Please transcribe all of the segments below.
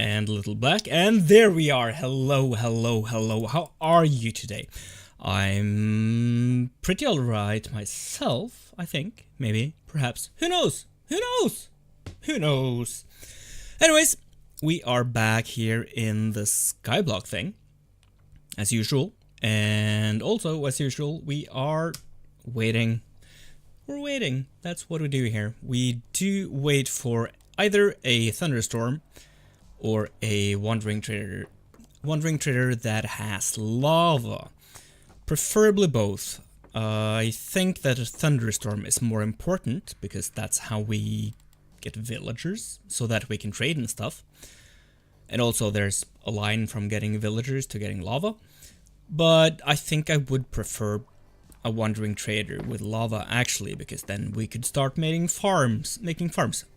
and Little Black, and there we are. Hello, hello, hello. How are you today? I'm pretty alright myself, I think. Maybe, perhaps. Who knows? Who knows? Who knows? Anyways, we are back here in the Skyblock thing, as usual. And also, as usual, we are waiting. We're waiting. That's what we do here. We do wait for either a thunderstorm or a wandering trader that has lava. Preferably both. I think that a thunderstorm is more important because that's how we get villagers so that we can trade and stuff. And also there's a line from getting villagers to getting lava. But I think I would prefer a wandering trader with lava actually, because then we could start making farms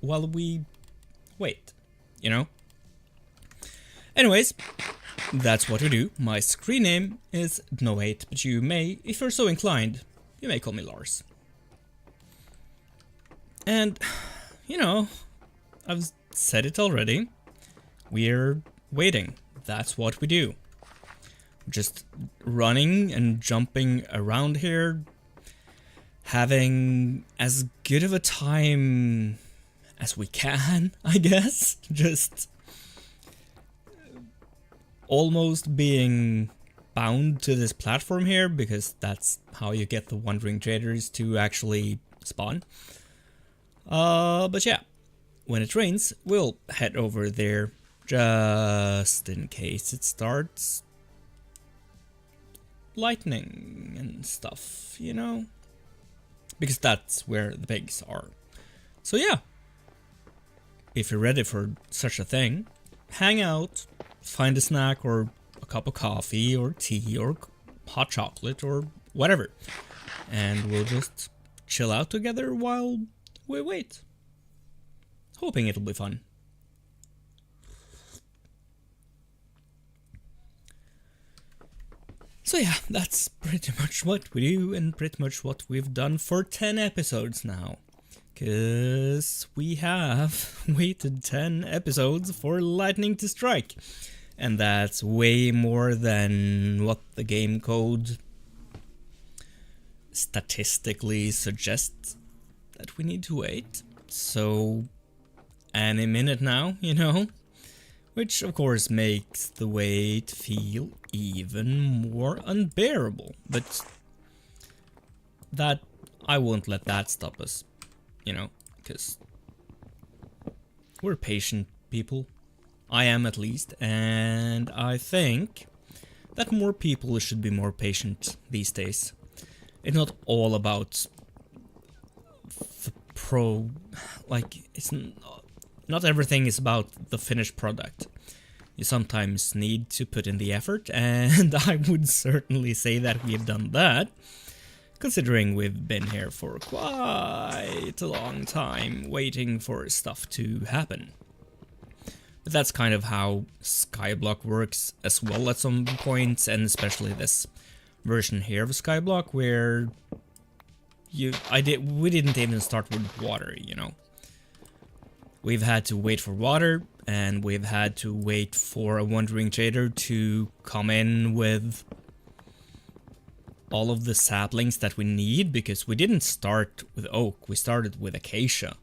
while we wait, you know? Anyways, that's what we do. My screen name is dnoate, but you may, if you're so inclined, you may call me Lars. And, you know, I've said it already, we're waiting. That's what we do. Just running and jumping around here, having as good of a time as we can, I guess. Just almost being bound to this platform here, because that's how you get the wandering traders to actually spawn. But yeah, when it rains, we'll head over there just in case it starts lightning and stuff, you know? Because that's where the pigs are. So yeah, if you're ready for such a thing, hang out, find a snack or a cup of coffee or tea or hot chocolate or whatever, and we'll just chill out together while we wait. Hoping it'll be fun. So yeah, that's pretty much what we do and pretty much what we've done for 10 episodes now. Cause we have waited 10 episodes for lightning to strike. And that's way more than what the game code statistically suggests that we need to wait. So, any minute now, you know? Which of course makes the wait feel even more unbearable. But that, I won't let that stop us, you know? Because we're patient people. I am at least, and I think that more people should be more patient these days. It's not all about the not everything is about the finished product. You sometimes need to put in the effort, and I would certainly say that we have done that, considering we've been here for quite a long time waiting for stuff to happen. But that's kind of how Skyblock works as well at some points, and especially this version here of Skyblock, where we didn't even start with water, you know. We've had to wait for water, and we've had to wait for a wandering trader to come in with all of the saplings that we need, because we didn't start with oak, we started with acacia,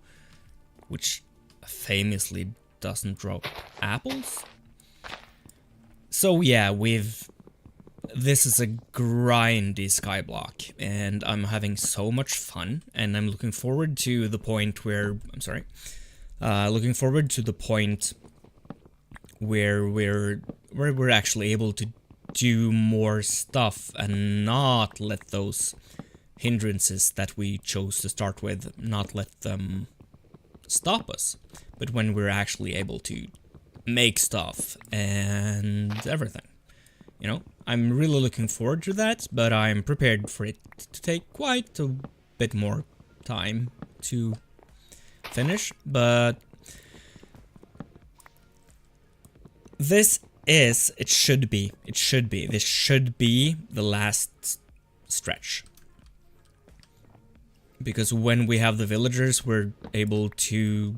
which famously doesn't drop apples. So yeah, this is a grindy Skyblock, and I'm having so much fun, and I'm looking forward to the point where, looking forward to the point where we're actually able to do more stuff and not let those hindrances that we chose to start with, not let them stop us. But when we're actually able to make stuff and everything, you know, I'm really looking forward to that, but I'm prepared for it to take quite a bit more time to finish. But this should be the last stretch. Because when we have the villagers, we're able to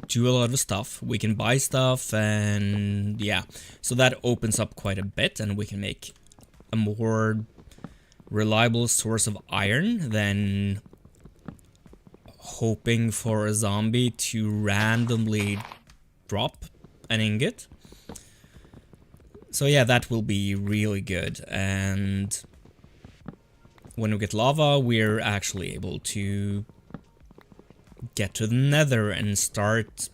do a lot of stuff. We can buy stuff, and yeah, so that opens up quite a bit, and we can make a more reliable source of iron than hoping for a zombie to randomly drop an ingot. So yeah, that will be really good. And when we get lava, we're actually able to get to the nether and start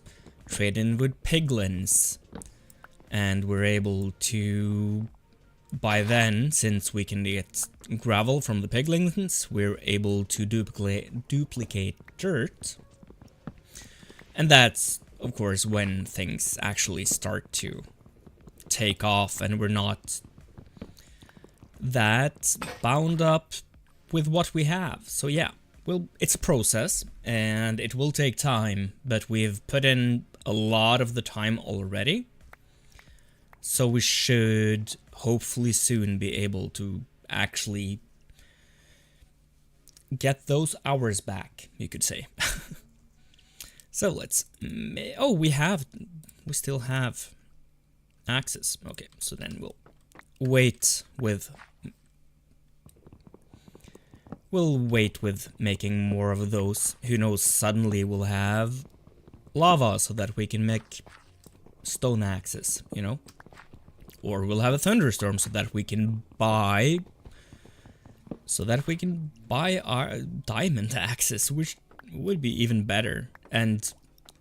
trading with piglins. And we're able to, by then, since we can get gravel from the piglins, we're able to duplicate dirt. And that's, of course, when things actually start to take off and we're not that bound up with what we have. So yeah, well, it's a process and it will take time, but we've put in a lot of the time already. So we should hopefully soon be able to actually get those hours back, you could say. So let's... Oh, we still have axes. Okay, so then we'll wait with... We'll wait with making more of those. Who knows, suddenly we'll have lava so that we can make stone axes, you know? Or we'll have a thunderstorm so that we can buy... our diamond axes, which would be even better. And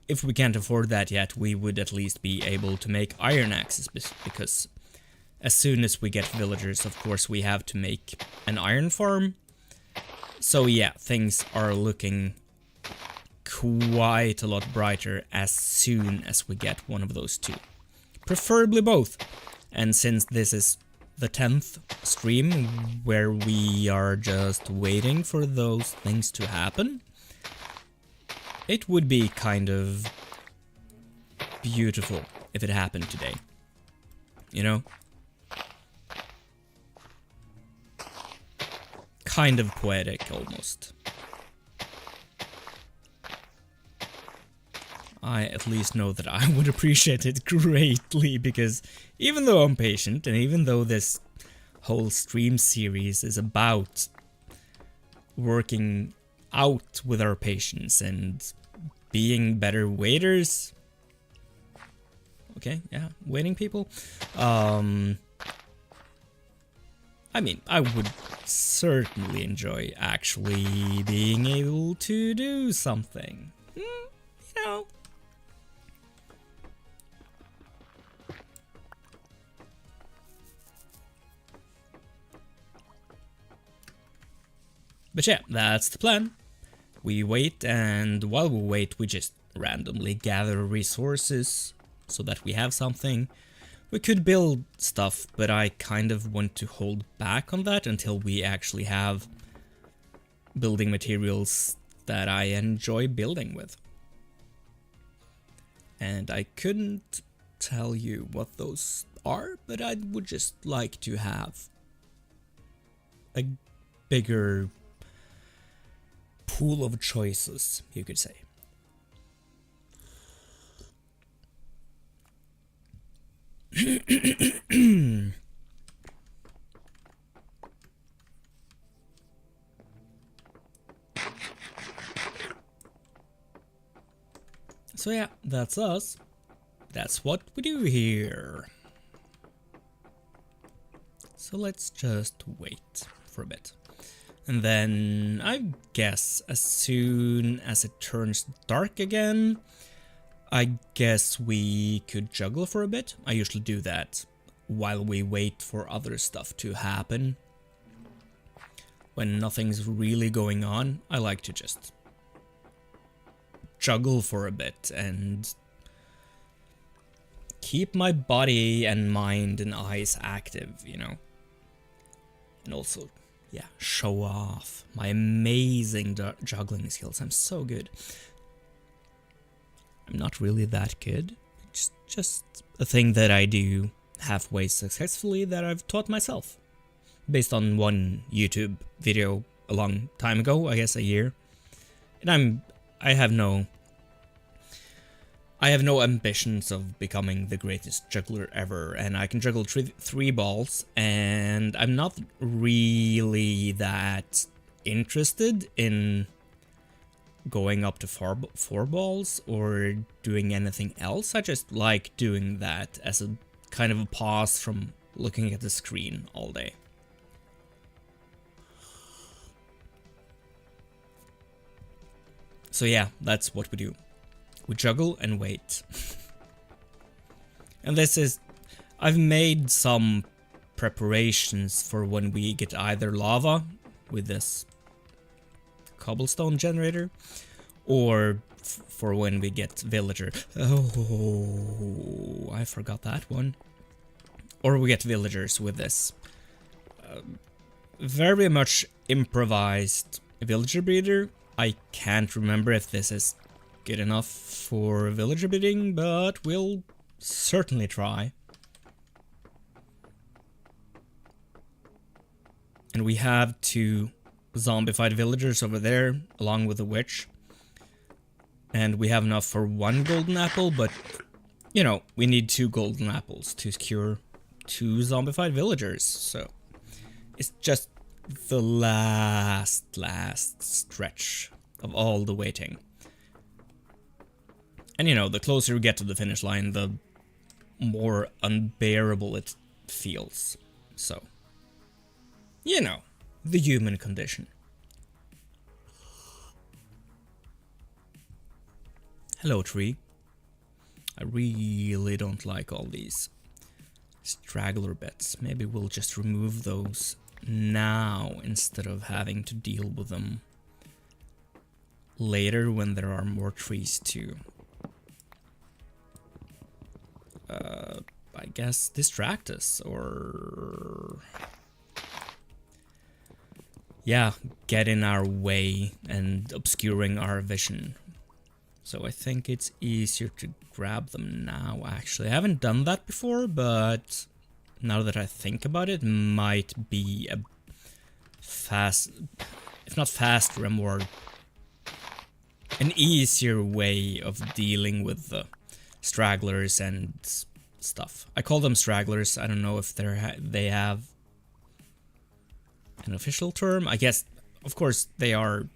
if we can't afford that yet, we would at least be able to make iron axes, because as soon as we get villagers, of course, we have to make an iron farm. So yeah, things are looking quite a lot brighter as soon as we get one of those two. Preferably both. And since this is the 10th stream where we are just waiting for those things to happen, it would be kind of beautiful if it happened today. You know? Kind of poetic, almost. I at least know that I would appreciate it greatly, because even though I'm patient, and even though this whole stream series is about working out with our patience and being better waiters, okay, yeah, waiting people, I mean, I would certainly enjoy actually being able to do something, you know. But yeah, that's the plan. We wait, and while we wait, we just randomly gather resources so that we have something. We could build stuff, but I kind of want to hold back on that until we actually have building materials that I enjoy building with. And I couldn't tell you what those are, but I would just like to have a bigger pool of choices, you could say. So yeah, that's us. That's what we do here. So let's just wait for a bit. And then I guess as soon as it turns dark again, I guess we could juggle for a bit. I usually do that while we wait for other stuff to happen. When nothing's really going on, I like to just juggle for a bit and keep my body and mind and eyes active, you know. And also, yeah, show off my amazing juggling skills. I'm so good. I'm not really that good. It's just a thing that I do halfway successfully that I've taught myself. Based on one YouTube video a long time ago, I guess a year. And I have no I have no ambitions of becoming the greatest juggler ever, and I can juggle three balls, and I'm not really that interested in going up to four balls or doing anything else. I just like doing that as a kind of a pause from looking at the screen all day. So yeah, that's what we do. We juggle and wait. And this is... I've made some preparations for when we get either lava with this cobblestone generator, or for when we get villager. Oh, I forgot that one. Or we get villagers with this very much improvised villager breeder. I can't remember if this is good enough for villager breeding, but we'll certainly try. And we have 2 zombified villagers over there, along with the witch. And we have enough for 1 golden apple, but, you know, we need 2 golden apples to cure 2 zombified villagers. So, it's just the last stretch of all the waiting. And, you know, the closer we get to the finish line, the more unbearable it feels. So, you know, the human condition. Hello, tree. I really don't like all these straggler bits. Maybe we'll just remove those now instead of having to deal with them later when there are more trees to, I guess, distract us or... yeah, get in our way and obscuring our vision. So I think it's easier to grab them now, actually. I haven't done that before, but now that I think about it, might be a fast, if not faster, a more, an easier way of dealing with the stragglers and stuff. I call them stragglers. I don't know if they have an official term. I guess, of course, they are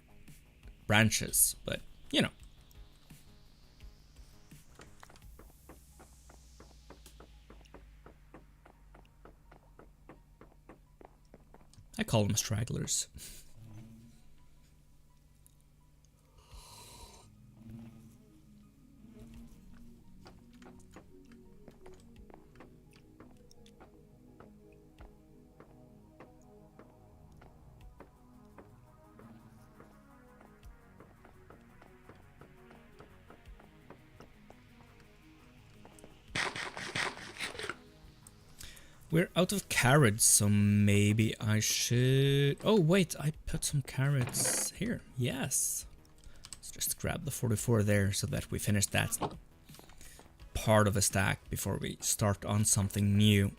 branches, but, you know. I call them stragglers. We're out of carrots, so maybe I should... oh, wait, I put some carrots here. Yes. Let's just grab the 44 there so that we finish that part of a stack before we start on something new.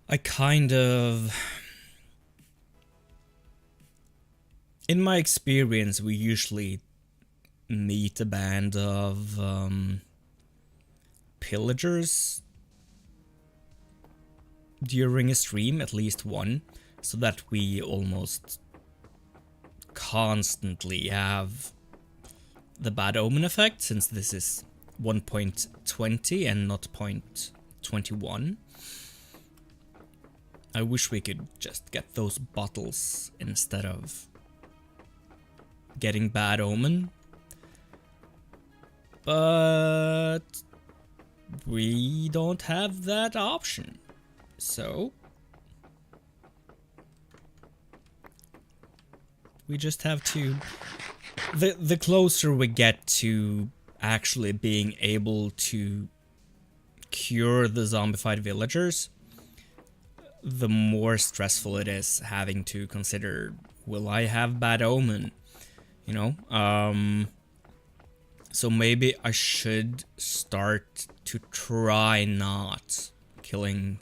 I kind of... in my experience, we usually meet a band of pillagers during a stream, at least one, so that we almost constantly have the bad omen effect, since this is 1.20 and not 0.21. I wish we could just get those bottles instead of getting bad omen. But we don't have that option. So we just have to... the closer we get to actually being able to cure the zombified villagers, the more stressful it is having to consider, will I have bad omen? You know? So maybe I should start to try not killing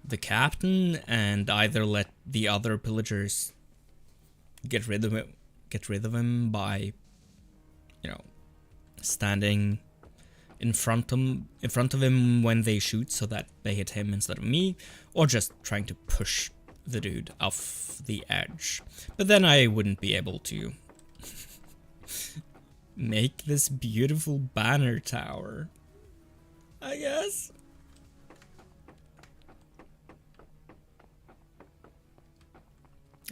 the captain and either let the other pillagers get rid of him by, you know, standing in front of him when they shoot so that they hit him instead of me, or just trying to push the dude off the edge. But then I wouldn't be able to make this beautiful banner tower, I guess.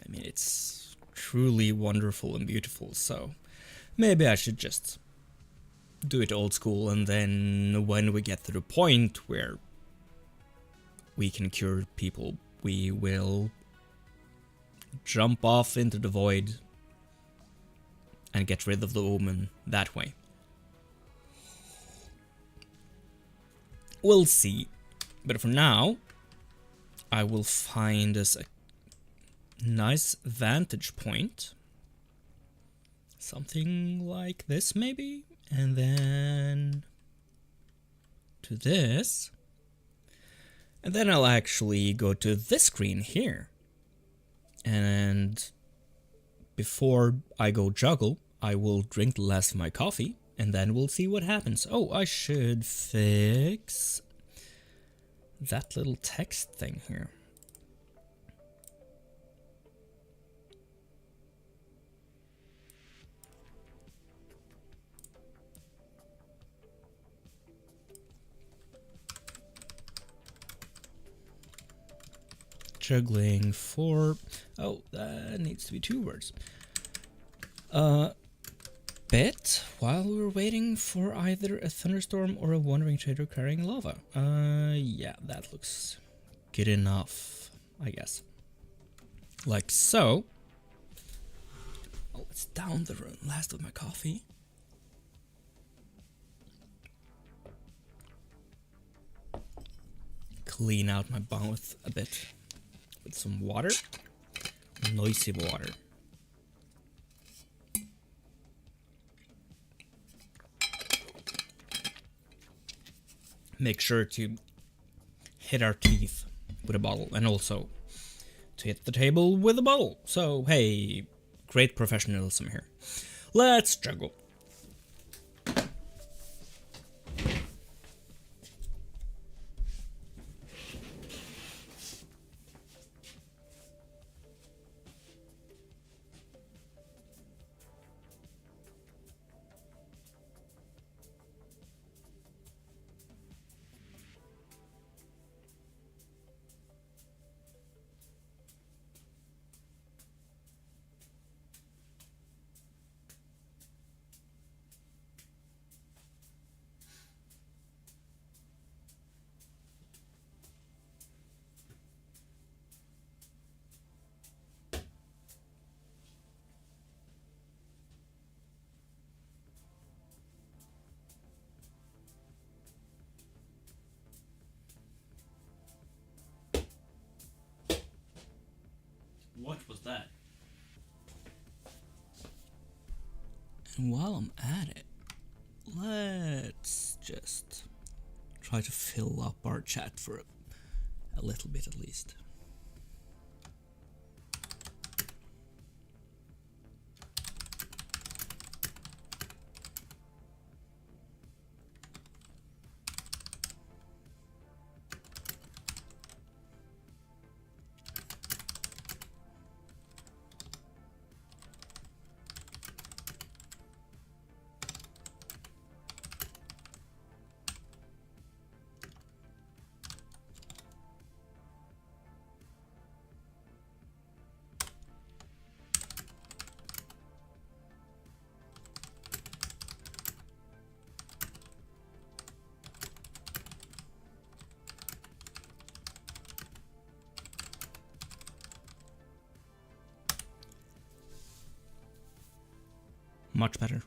I mean, it's truly wonderful and beautiful, so maybe I should just do it old school, and then when we get to the point where we can cure people, we will jump off into the void and get rid of the omen that way. We'll see. But for now, I will find us a nice vantage point. Something like this, maybe? And then to this. And then I'll actually go to this screen here. And before I go juggle, I will drink less of my coffee, and then we'll see what happens. Oh, I should fix that little text thing here. Juggling for... oh, that needs to be 2 words. Bit while we're waiting for either a thunderstorm or a wandering trader carrying lava. Yeah, that looks good enough, I guess. Like so. Oh, it's down the last of my coffee. Clean out my mouth a bit with some water. Noisy water. Make sure to hit our teeth with a bottle, and also to hit the table with a bottle. So, hey, great professionalism here. Let's juggle. What was that? And while I'm at it, let's just try to fill up our chat for a little bit at least. Much better.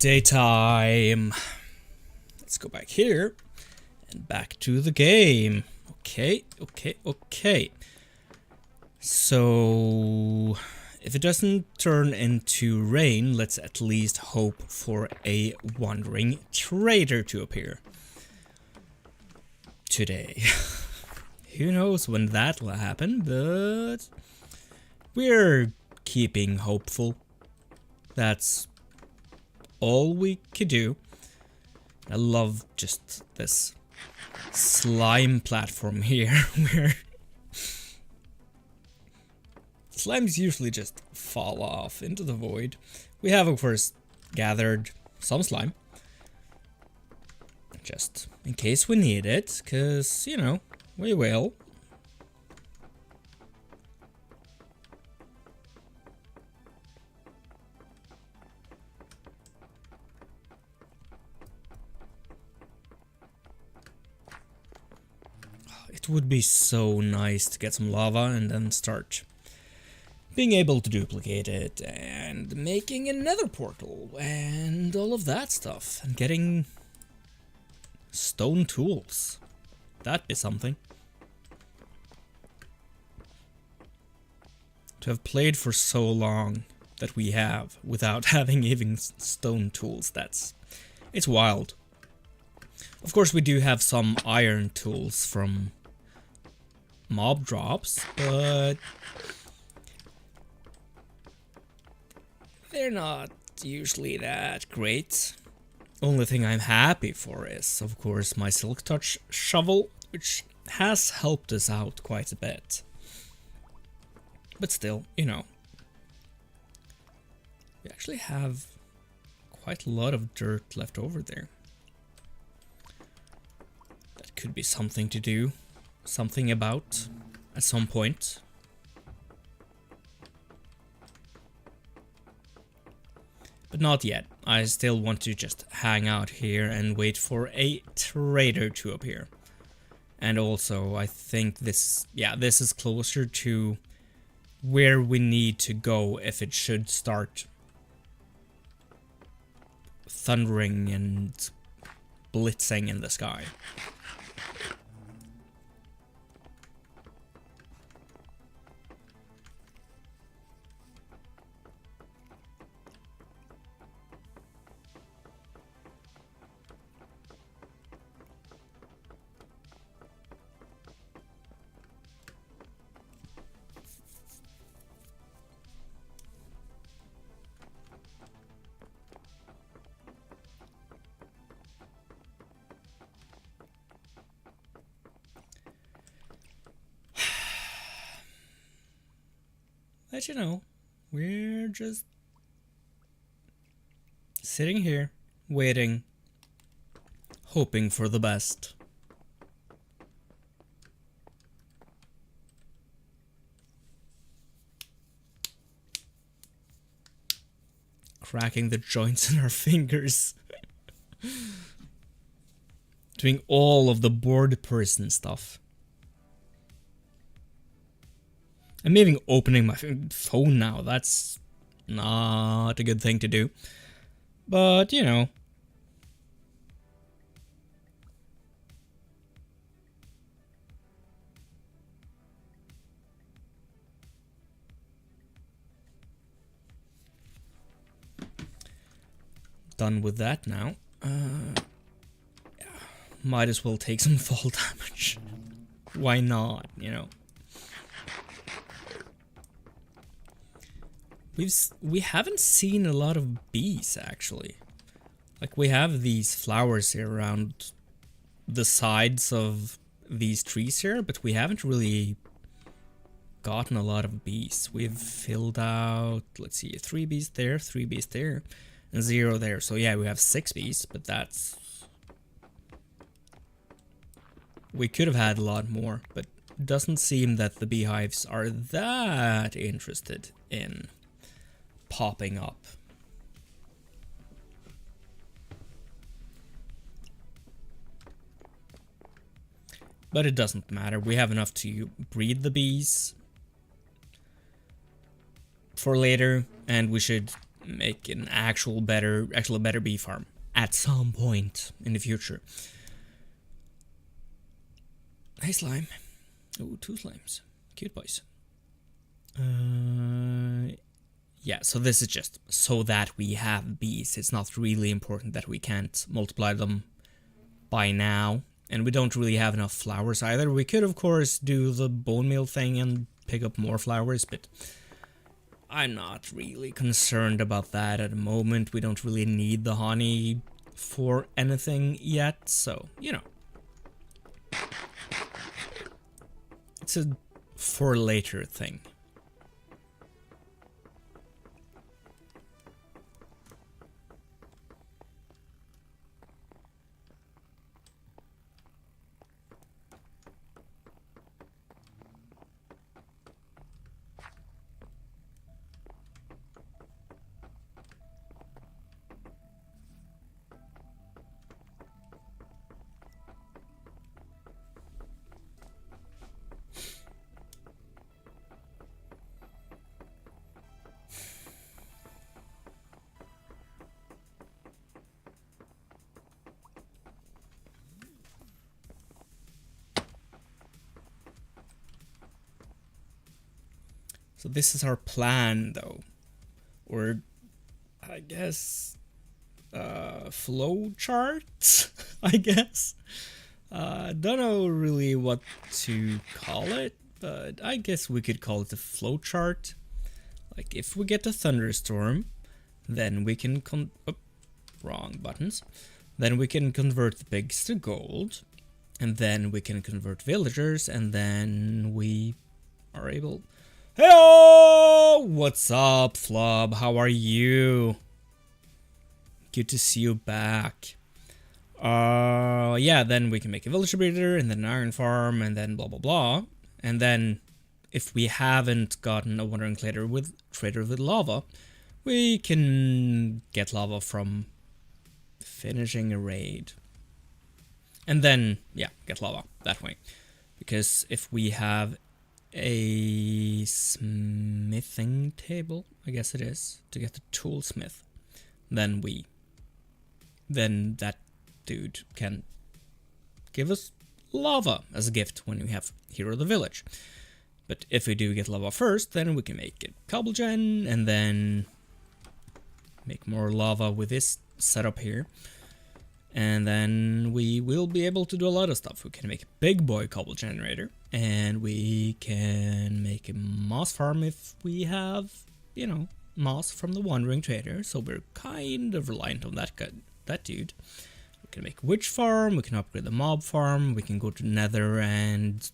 Daytime. Let's go back here and back to the game. Okay. So if it doesn't turn into rain, let's at least hope for a wandering trader to appear today. Who knows when that'll happen, but we're keeping hopeful. That's all we could do. I love just this slime platform here where slimes usually just fall off into the void. We have, of course, gathered some slime just in case we need it, because, you know, we will. It would be so nice to get some lava and then start being able to duplicate it and making another portal and all of that stuff and getting stone tools. That'd be something. To have played for so long that we have without having even stone tools, it's wild. Of course we do have some iron tools from mob drops, but they're not usually that great. Only thing I'm happy for is, of course, my Silk Touch shovel, which has helped us out quite a bit. But still, you know, we actually have quite a lot of dirt left over there. That could be something to do, something about at some point. But not yet. I still want to just hang out here and wait for a trader to appear. And also, I think this is closer to where we need to go if it should start thundering and blitzing in the sky. Let you know, we're just sitting here, waiting, hoping for the best. Cracking the joints in our fingers. Doing all of the bored person stuff. I'm even opening my phone now. That's not a good thing to do. But, you know. Done with that now. Yeah. Might as well take some fall damage. Why not, you know? We haven't seen a lot of bees, actually. Like, we have these flowers here around the sides of these trees here, but we haven't really gotten a lot of bees. We've filled out, let's see, 3 bees there, 3 bees there, and 0 there. So yeah, we have 6 bees, but that's... We could have had a lot more, but it doesn't seem that the beehives are that interested in popping up. But it doesn't matter. We have enough to breed the bees for later, and we should make an actually better bee farm at some point in the future. Hey slime. Oh, 2 slimes. Cute boys. Yeah, so this is just so that we have bees. It's not really important that we can't multiply them by now. And we don't really have enough flowers either. We could, of course, do the bone meal thing and pick up more flowers, but I'm not really concerned about that at the moment. We don't really need the honey for anything yet, so, you know. It's a for later thing. So this is our plan, though, or I guess flow chart. I guess don't know really what to call it, but I guess we could call it a flow chart. Like if we get a thunderstorm, then we can wrong buttons. Then we can convert the pigs to gold, and then we can convert villagers, and then we are able. Hello! What's up, Flub? How are you? Good to see you back. Yeah, then we can make a villager breeder, and then an iron farm, and then blah blah blah. And then, if we haven't gotten a wandering trader with lava, we can get lava from finishing a raid. And then, yeah, get lava that way. Because if we have a smithing table, I guess it is, to get the toolsmith, then that dude can give us lava as a gift when we have Hero of the Village. But if we do get lava first, then we can make it cobble gen and then make more lava with this setup here. And then we will be able to do a lot of stuff. We can make a big boy cobble generator, and we can make a moss farm if we have, you know, moss from the wandering trader. So we're kind of reliant on that dude. We can make a witch farm, we can upgrade the mob farm, we can go to Nether and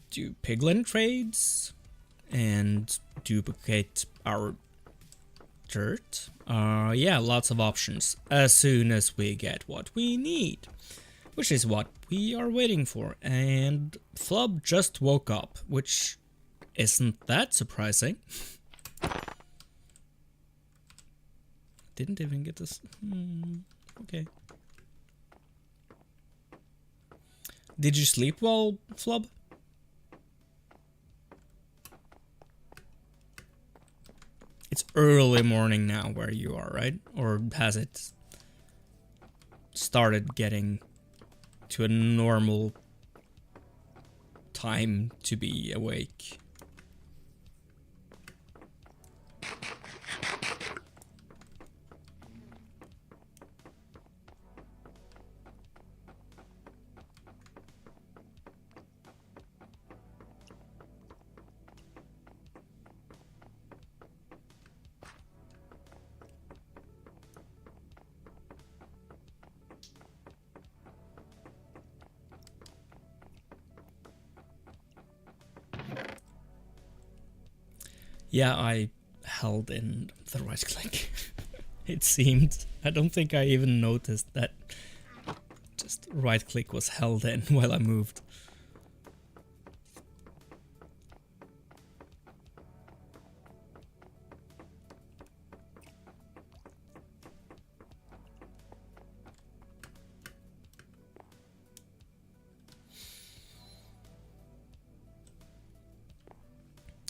do piglin trades and duplicate our dirt. Yeah, lots of options as soon as we get what we need, which is what we are waiting for. And Flub just woke up, which isn't that surprising. Didn't even get this. Okay. Did you sleep well, Flub? It's early morning now where you are, right? Or has it started getting to a normal time to be awake? Yeah, I held in the right click. It seemed. I don't think I even noticed that just right click was held in while I moved.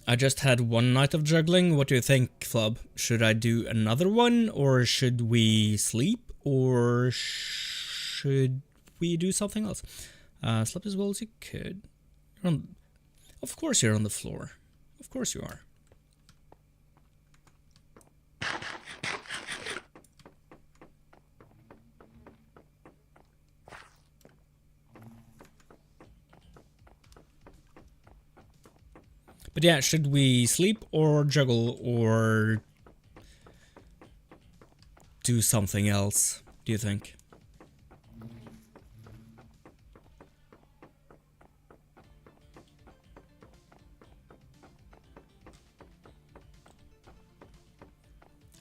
I just had one night of juggling. What do you think, Flub? Should I do another one, or should we sleep, or should we do something else? Sleep as well as you could. Of course you're on the floor. Of course you are. But yeah, should we sleep or juggle or do something else, do you think?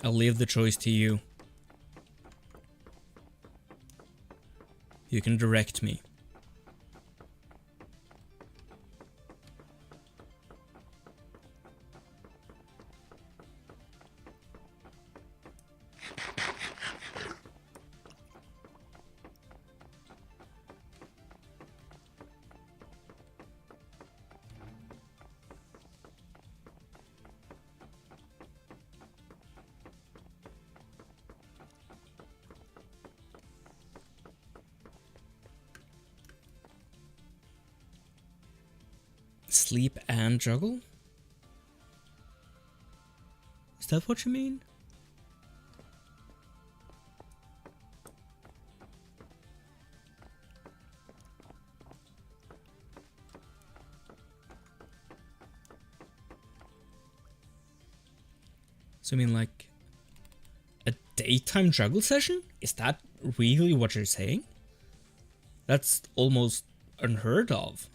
I'll leave the choice to you. You can direct me. Sleep and juggle? Is that what you mean? So you mean like a daytime juggle session? Is that really what you're saying? That's almost unheard of.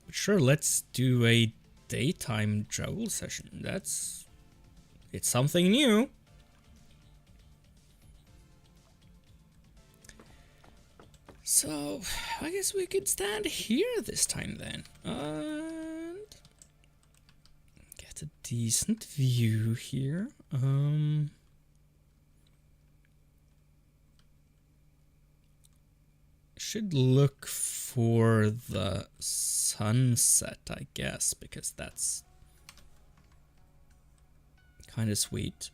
But sure, let's do a daytime juggle session. It's something new. So, I guess we could stand here this time then. And get a decent view here. Should look for the sunset, I guess, because that's kind of sweet.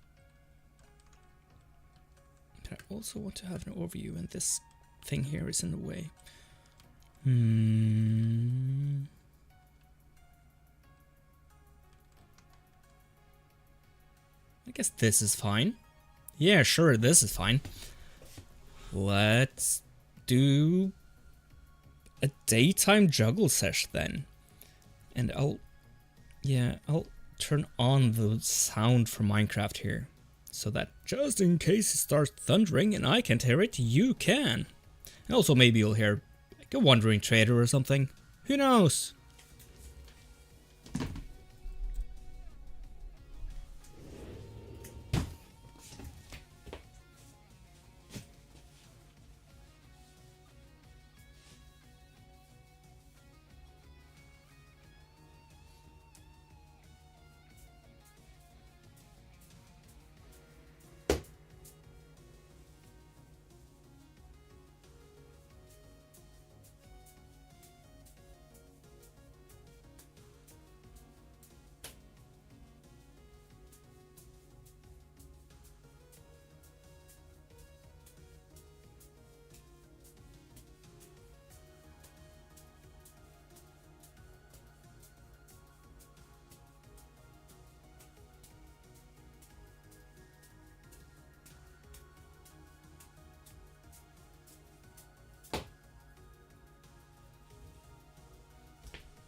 But I also want to have an overview, and this thing here is in the way. I guess this is fine. Yeah, sure, this is fine. Let's do a daytime juggle sesh then. And I'll turn on the sound for Minecraft here, so that just in case it starts thundering and I can't hear it, you can. And also maybe you'll hear like a wandering trader or something. Who knows?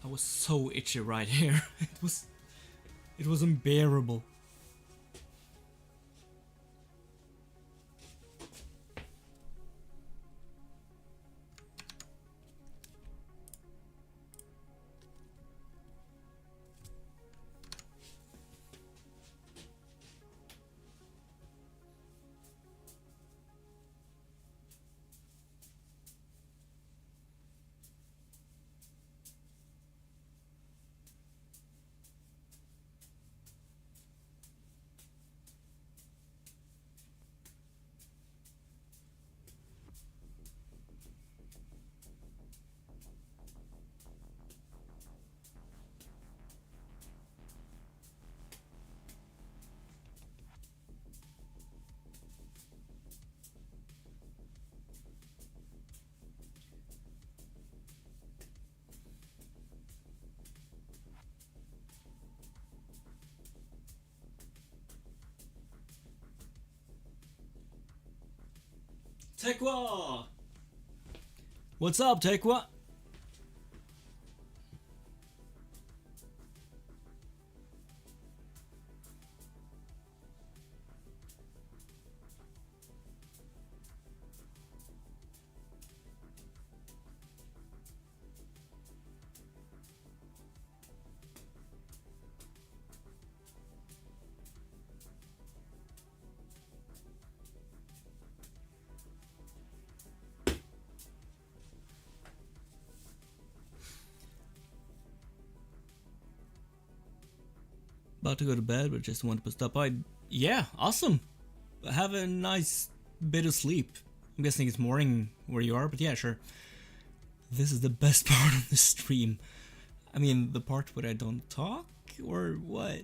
I was so itchy right here. It was unbearable. Tekwa! What's up, Tekwa? About to go to bed, but just wanted to stop by. Yeah, awesome. Have a nice bit of sleep. I'm guessing it's morning where you are, but yeah, sure. This is the best part of the stream. I mean, the part where I don't talk, or what?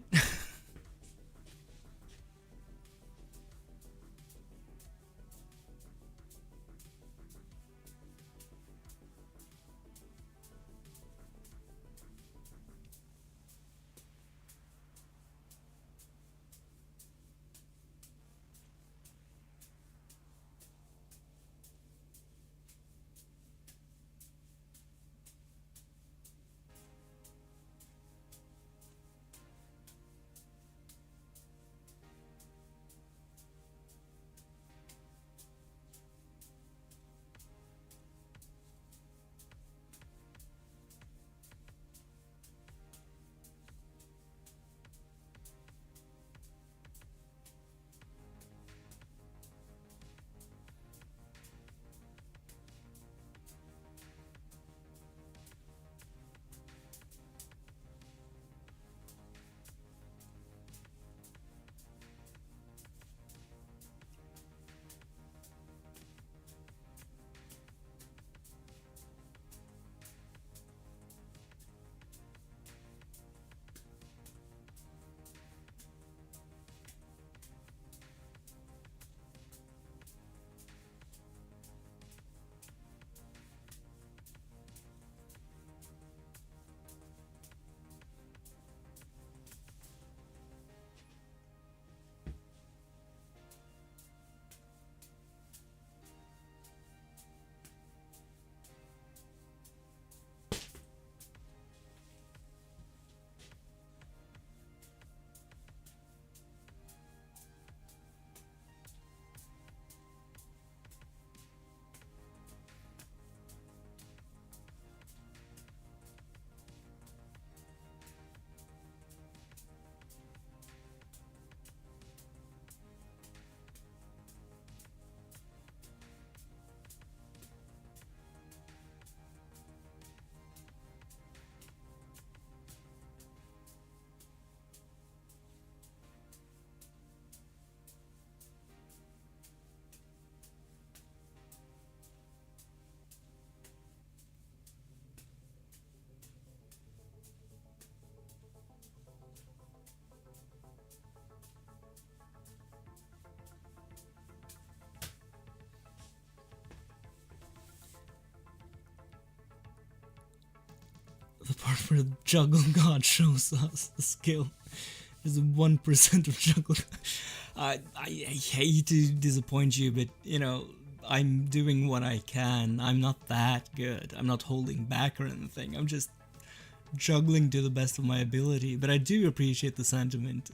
The part where the Juggle God shows us the skill is 1% of Juggle. I hate to disappoint you, but you know, I'm doing what I can. I'm not that good. I'm not holding back or anything. I'm just juggling to the best of my ability, but I do appreciate the sentiment.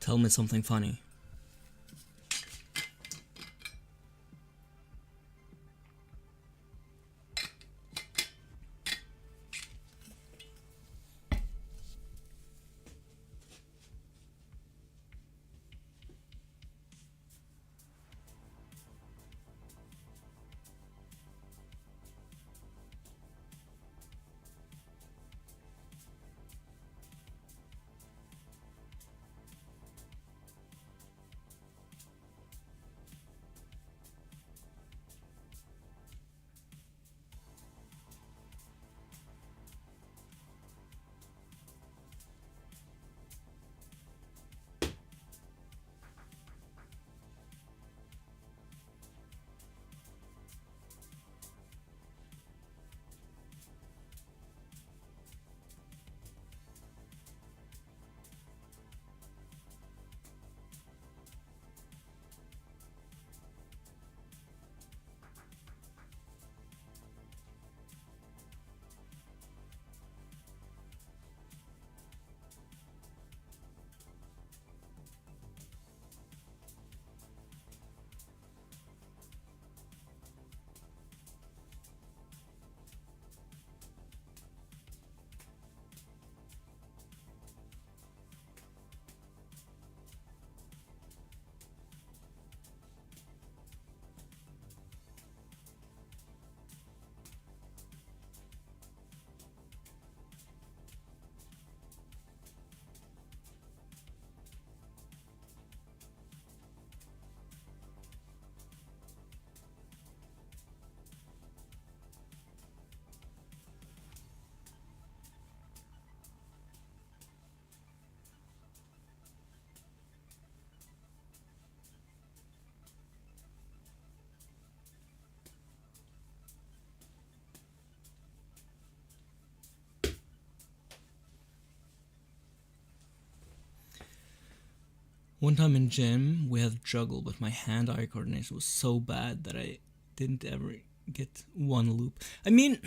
Tell me something funny. One time in gym, we had juggle, but my hand-eye coordination was so bad that I didn't ever get one loop. I mean,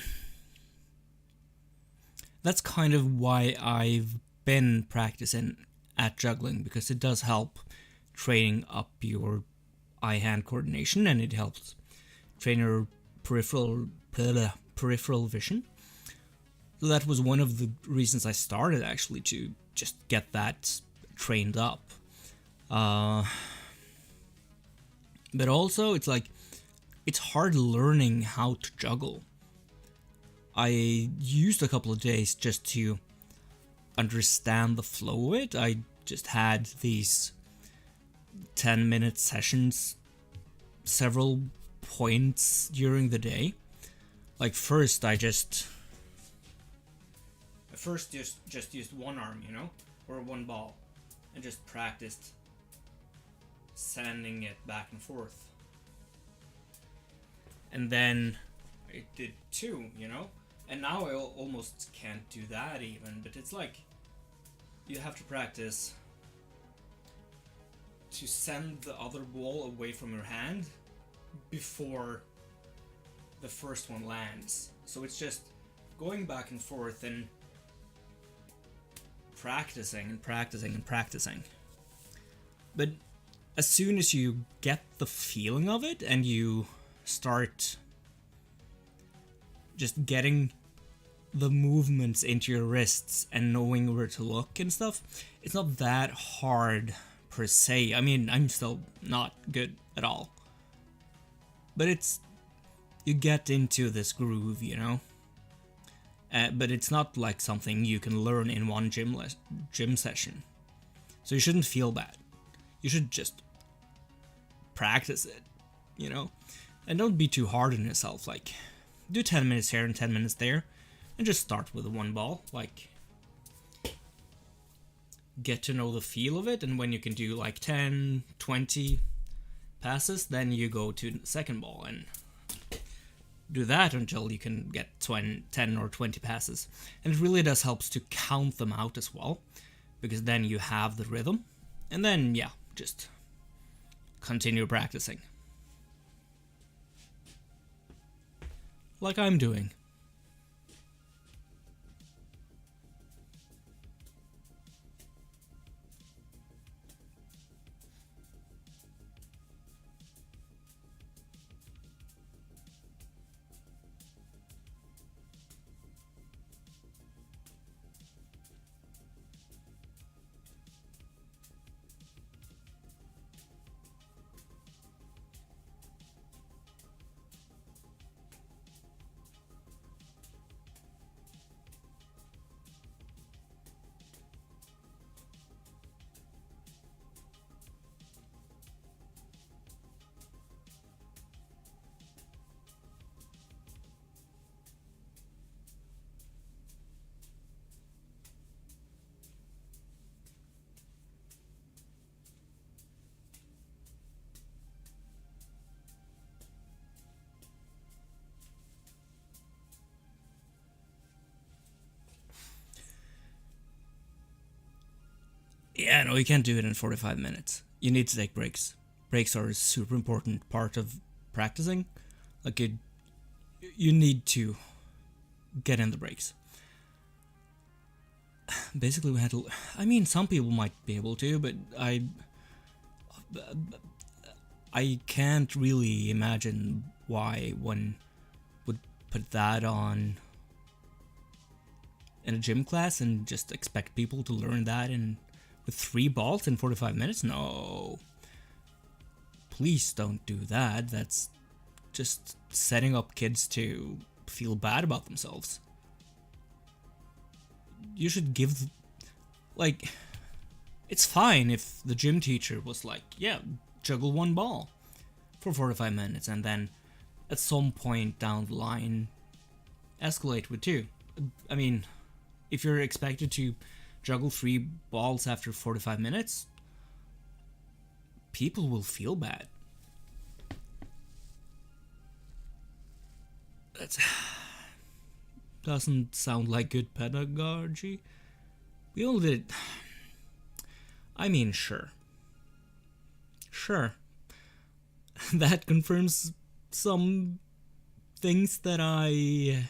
that's kind of why I've been practicing at juggling, because it does help training up your eye-hand coordination, and it helps train your peripheral vision. So that was one of the reasons I started, actually, to just get that trained up. But also, it's like, it's hard learning how to juggle. I used a couple of days just to understand the flow of it. I just had these 10-minute sessions, several points during the day. Like first just used one arm, or one ball, and just practiced sending it back and forth. And then I did two, and now I almost can't do that even, but it's like you have to practice to send the other ball away from your hand before the first one lands. So it's just going back and forth and practicing and practicing and practicing. But as soon as you get the feeling of it and you start just getting the movements into your wrists and knowing where to look and stuff, it's not that hard per se. I mean, I'm still not good at all, but you get into this groove, but it's not like something you can learn in one gym session, so you shouldn't feel bad. You should just practice it, and don't be too hard on yourself. Like, do 10 minutes here and 10 minutes there, and just start with one ball. Like, get to know the feel of it, and when you can do like 10, 20 passes, then you go to the second ball and do that until you can get 10 or 20 passes. And it really does help to count them out as well, because then you have the rhythm, and then just continue practicing like I'm doing. Yeah, no, you can't do it in 45 minutes. You need to take breaks. Breaks are a super important part of practicing. Like, you need to get in the breaks. Basically, we had to. I mean, some people might be able to, but I can't really imagine why one would put that on in a gym class and just expect people to learn that in with 3 balls in 45 minutes. No, please don't do that. That's just setting up kids to feel bad about themselves. You should give, like, it's fine if the gym teacher was like, yeah, juggle 1 ball for 45 minutes and then at some point down the line escalate with 2. I mean, if you're expected to juggle 3 balls after 45 minutes, people will feel bad. That doesn't sound like good pedagogy. We all did. I mean, sure. That confirms some things that I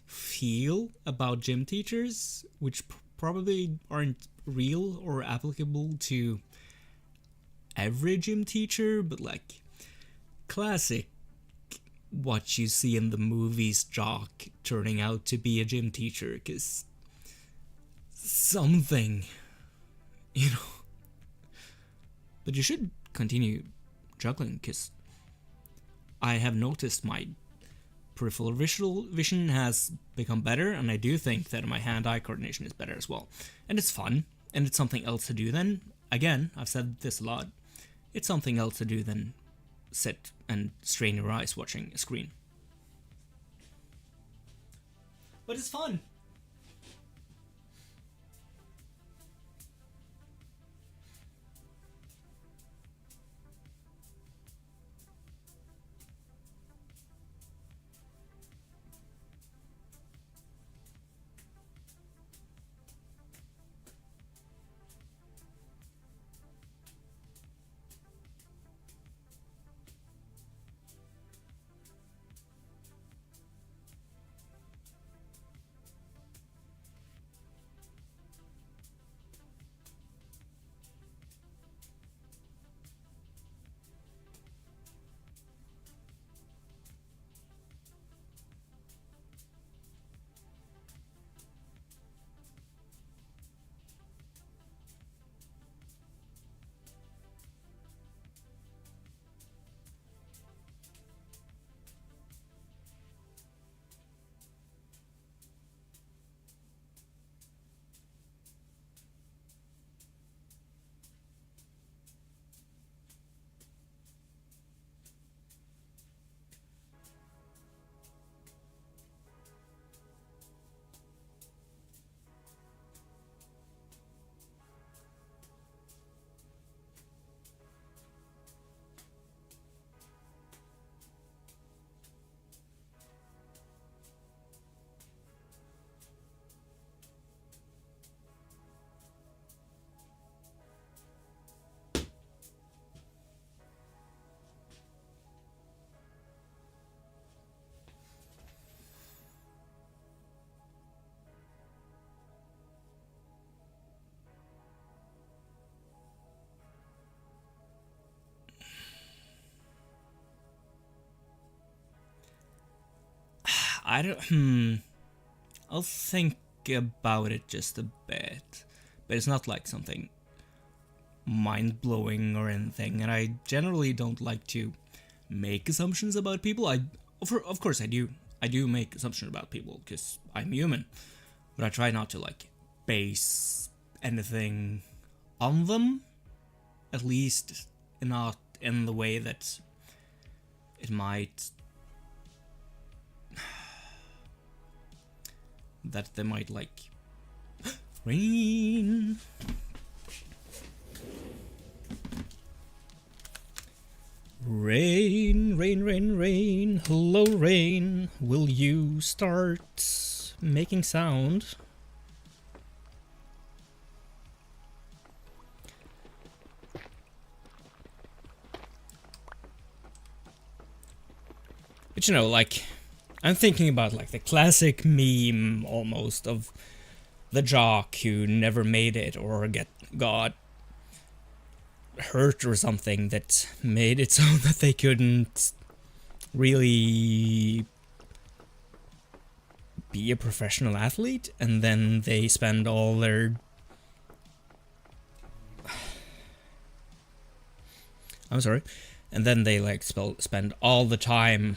feel about gym teachers, which probably aren't real or applicable to every gym teacher, but like classic what you see in the movies jock turning out to be a gym teacher, because something, you know. But you should continue juggling, because I have noticed my peripheral visual vision has become better, and I do think that my hand-eye coordination is better as well. And it's fun, and it's something else to do then. Again, I've said this a lot. It's something else to do than sit and strain your eyes watching a screen. But it's fun. I don't. I'll think about it just a bit, but it's not like something mind blowing or anything. And I generally don't like to make assumptions about people. Of course, I do. I do make assumptions about people because I'm human, but I try not to like base anything on them. At least not in the way that it might. That they might like. Rain. Rain, rain, rain, rain. Hello, rain. Will you start making sound? But you know, like, I'm thinking about like the classic meme almost of the jock who never made it or got hurt or something that made it so that they couldn't really be a professional athlete, and then they spend all their and then they like spend all the time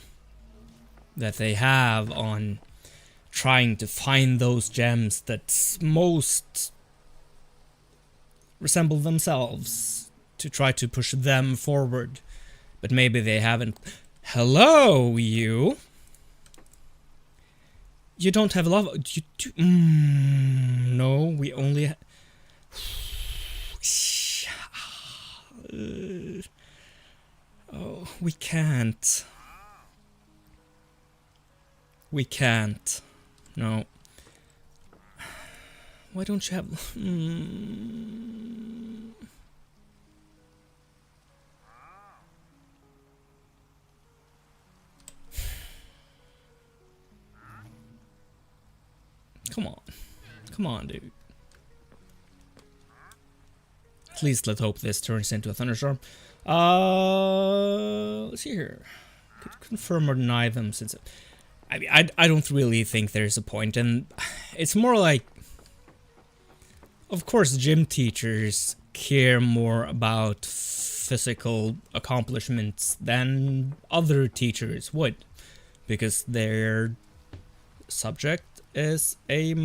that they have on trying to find those gems that most resemble themselves to try to push them forward, but maybe they haven't. Hello, you. You don't have lava. You do. No, we only. Oh, we can't. We can't. No. Why don't you have... Come on. Come on, dude. Please, let's hope this turns into a thunderstorm. Let's see here. Could confirm or deny them since... I mean, I don't really think there's a point, and it's more like... Of course, gym teachers care more about physical accomplishments than other teachers would, because their subject is of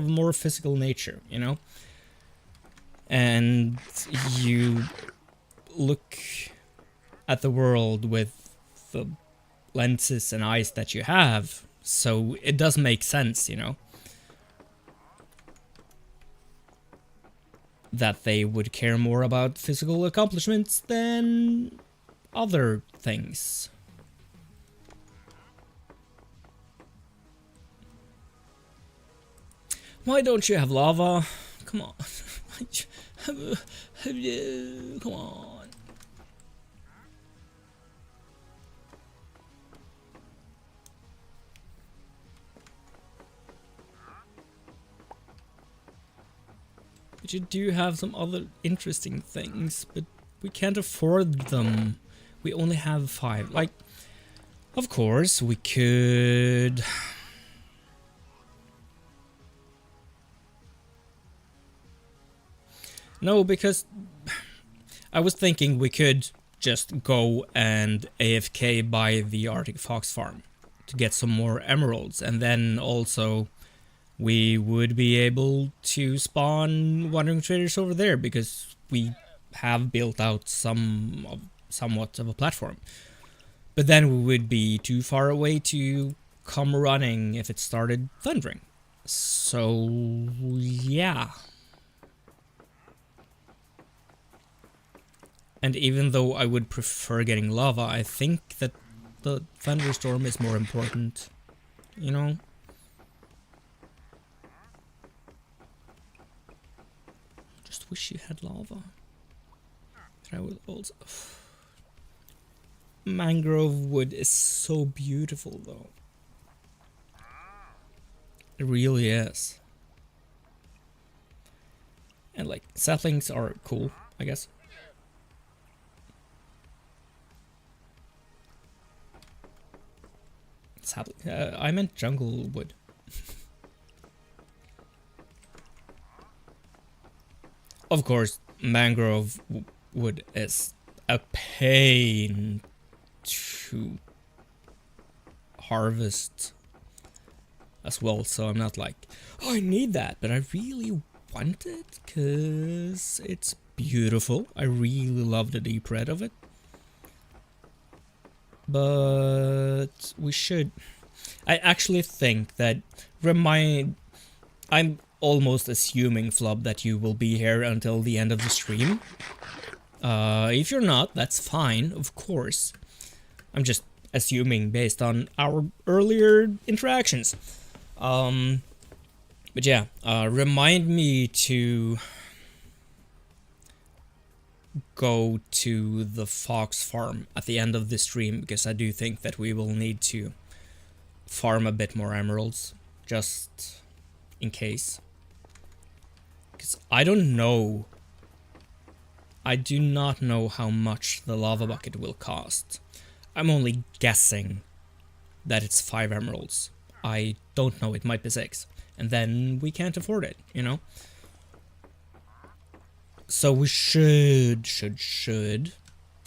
more physical nature, you know? And you look at the world with the lenses and eyes that you have, so it does make sense, you know, that they would care more about physical accomplishments than other things. Why don't you have lava? Come on. Come on. But you do have some other interesting things, but we can't afford them. We only have 5. Like, of course, we could... No, because I was thinking we could just go and AFK by the Arctic Fox farm to get some more emeralds, and then also we would be able to spawn wandering traders over there because we have built out somewhat of a platform. But then we would be too far away to come running if it started thundering. So yeah. And even though I would prefer getting lava, I think that the thunderstorm is more important, you know? Just wish you had lava. But I would also... Mangrove wood is so beautiful, though. It really is. And like, saplings are cool, I guess. I meant jungle wood. Of course, mangrove wood is a pain to harvest as well, so I'm not like, oh, I need that, but I really want it because it's beautiful. I really love the deep red of it. But we should... I actually think that I'm almost assuming, Flub, that you will be here until the end of the stream. If you're not, that's fine, of course. I'm just assuming based on our earlier interactions. But yeah, remind me to go to the fox farm at the end of the stream, because I do think that we will need to farm a bit more emeralds, just in case. Because I don't know. I do not know how much the lava bucket will cost. I'm only guessing that it's 5 emeralds. I don't know, it might be 6. And then we can't afford it, you know? So we should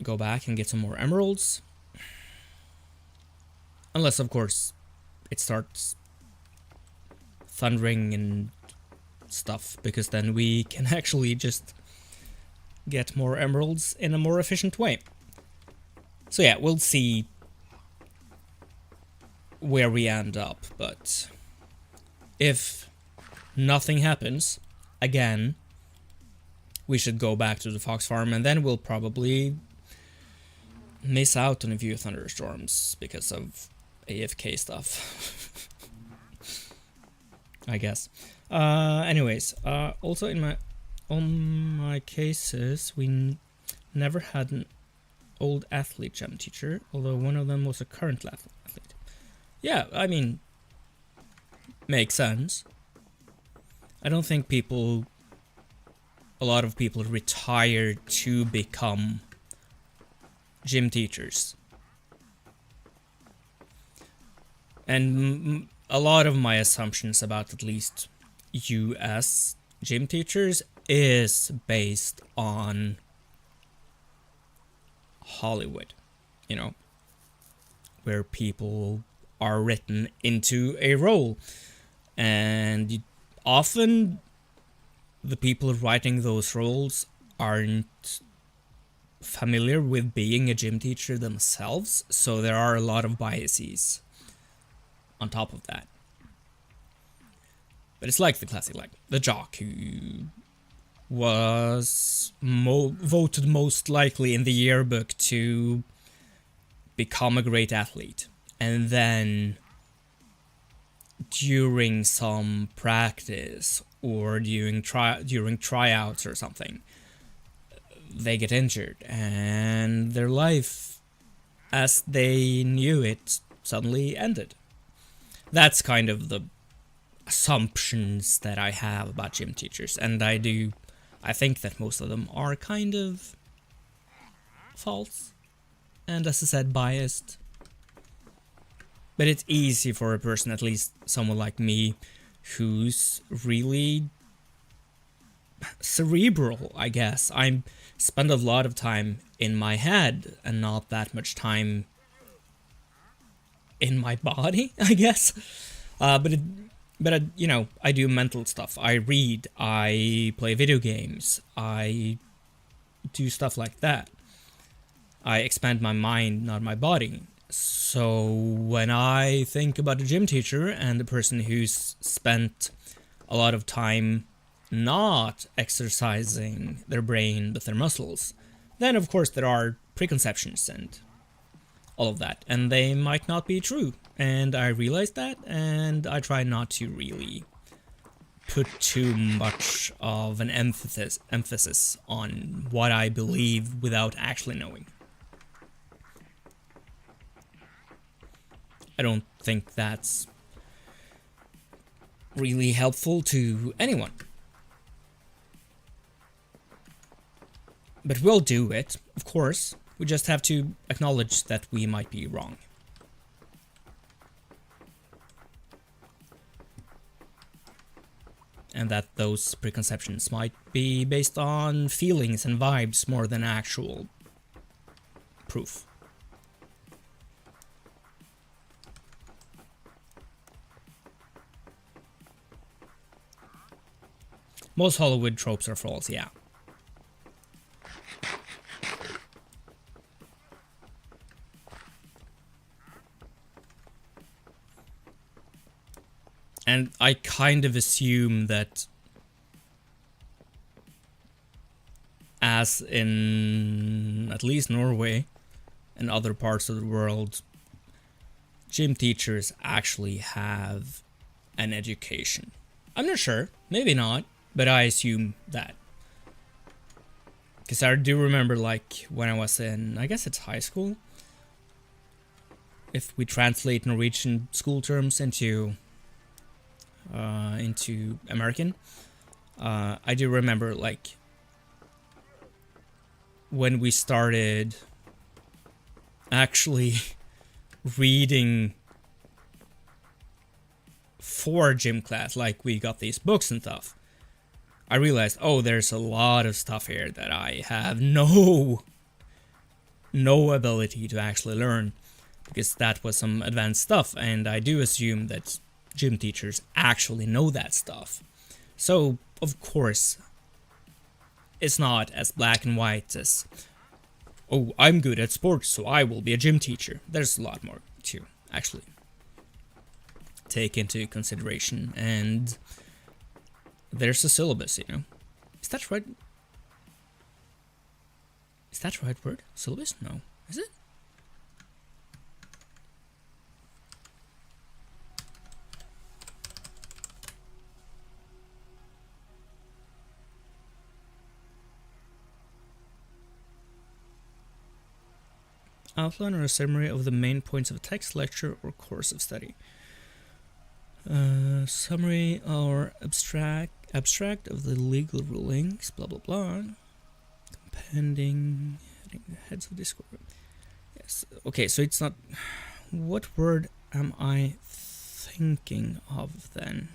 go back and get some more emeralds. Unless, of course, it starts thundering and stuff, because then we can actually just get more emeralds in a more efficient way. So yeah, we'll see where we end up, but if nothing happens, again, we should go back to the fox farm, and then we'll probably miss out on a few thunderstorms because of AFK stuff. I guess. Anyways, also on my cases, we never had an old athlete gem teacher, although one of them was a current athlete. Yeah, I mean, makes sense. I don't think a lot of people retire to become gym teachers. And a lot of my assumptions about at least US gym teachers is based on Hollywood, you know, where people are written into a role, and often the people writing those roles aren't familiar with being a gym teacher themselves, so there are a lot of biases on top of that. But it's like the classic, like the jock who was voted most likely in the yearbook to become a great athlete, and then during some practice or during tryouts or something, they get injured and their life as they knew it suddenly ended. That's kind of the assumptions that I have about gym teachers, and I think that most of them are kind of false, and as I said, biased. But it's easy for a person, at least someone like me, who's really cerebral, I guess. I spend a lot of time in my head and not that much time in my body, I guess. But you know, I do mental stuff. I read, I play video games, I do stuff like that. I expand my mind, not my body. So when I think about a gym teacher and a person who's spent a lot of time not exercising their brain but their muscles, then of course there are preconceptions and all of that, and they might not be true. And I realize that, and I try not to really put too much of an emphasis on what I believe without actually knowing. I don't think that's really helpful to anyone. But we'll do it, of course. We just have to acknowledge that we might be wrong. And that those preconceptions might be based on feelings and vibes more than actual proof. Most Hollywood tropes are false, yeah. And I kind of assume that, as in at least Norway and other parts of the world, gym teachers actually have an education. I'm not sure, maybe not, but I assume that. Because I do remember, like, when I was in, I guess it's high school, if we translate Norwegian school terms into American, I do remember, like, when we started actually reading for gym class, like we got these books and stuff, I realized, oh, there's a lot of stuff here that I have no ability to actually learn, because that was some advanced stuff, and I do assume that gym teachers actually know that stuff. So, of course, it's not as black and white as, oh, I'm good at sports, so I will be a gym teacher. There's a lot more to actually take into consideration, and there's a syllabus, you know. Is that right? Is that the right word? Syllabus? No. Is it? Outline or a summary of the main points of a text, lecture, or course of study. Summary or abstract of the legal rulings, blah blah blah. Pending heads of discord. Yes. Okay, so it's not. What word am I thinking of then?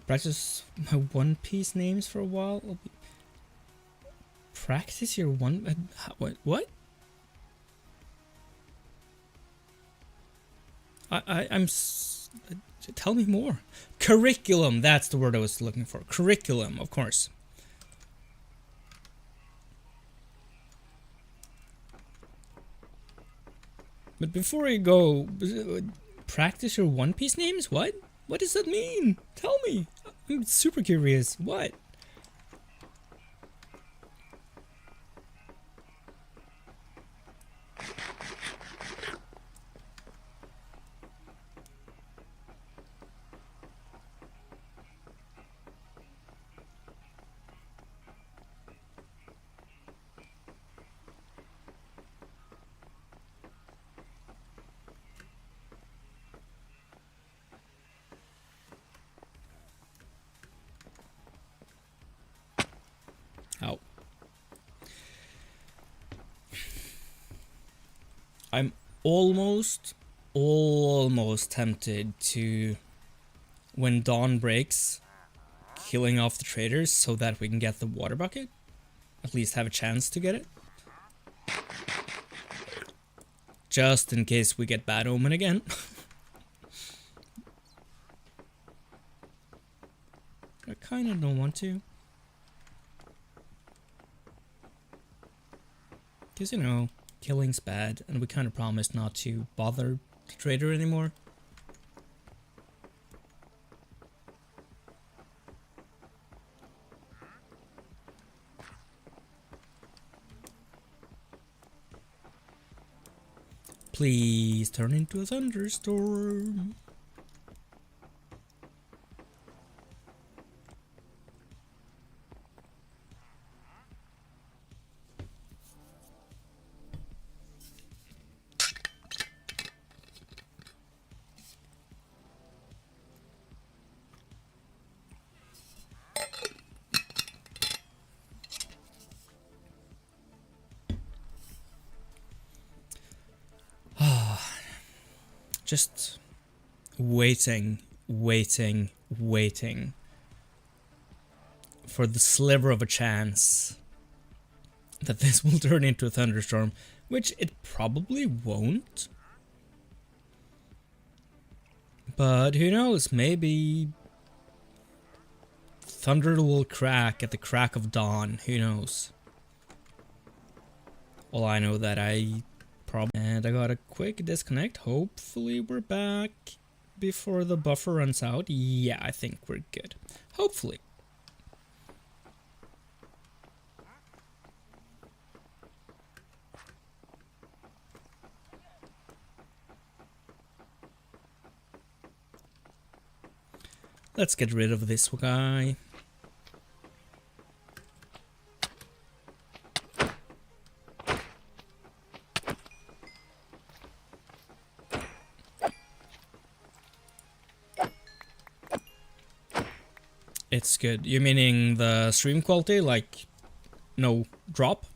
Practice my One Piece names for a while. Practice your one. What? I'm. Tell me more. Curriculum. That's the word I was looking for. Curriculum, of course. But before you go, practice your One Piece names. What? What does that mean? Tell me. I'm super curious. What? Ow. I'm almost tempted to, when dawn breaks, killing off the traders so that we can get the water bucket. At least have a chance to get it. Just in case we get bad omen again. I kinda don't want to. Because, you know, killing's bad, and we kind of promised not to bother the trader anymore. Please turn into a thunderstorm. Just waiting for the sliver of a chance that this will turn into a thunderstorm, which it probably won't. But who knows, maybe thunder will crack at the crack of dawn, who knows. Well, I know that I probably... And I got a quick disconnect, hopefully we're back before the buffer runs out. Yeah, I think we're good, hopefully. Let's get rid of this guy. It's good. You meaning the stream quality, like no drop?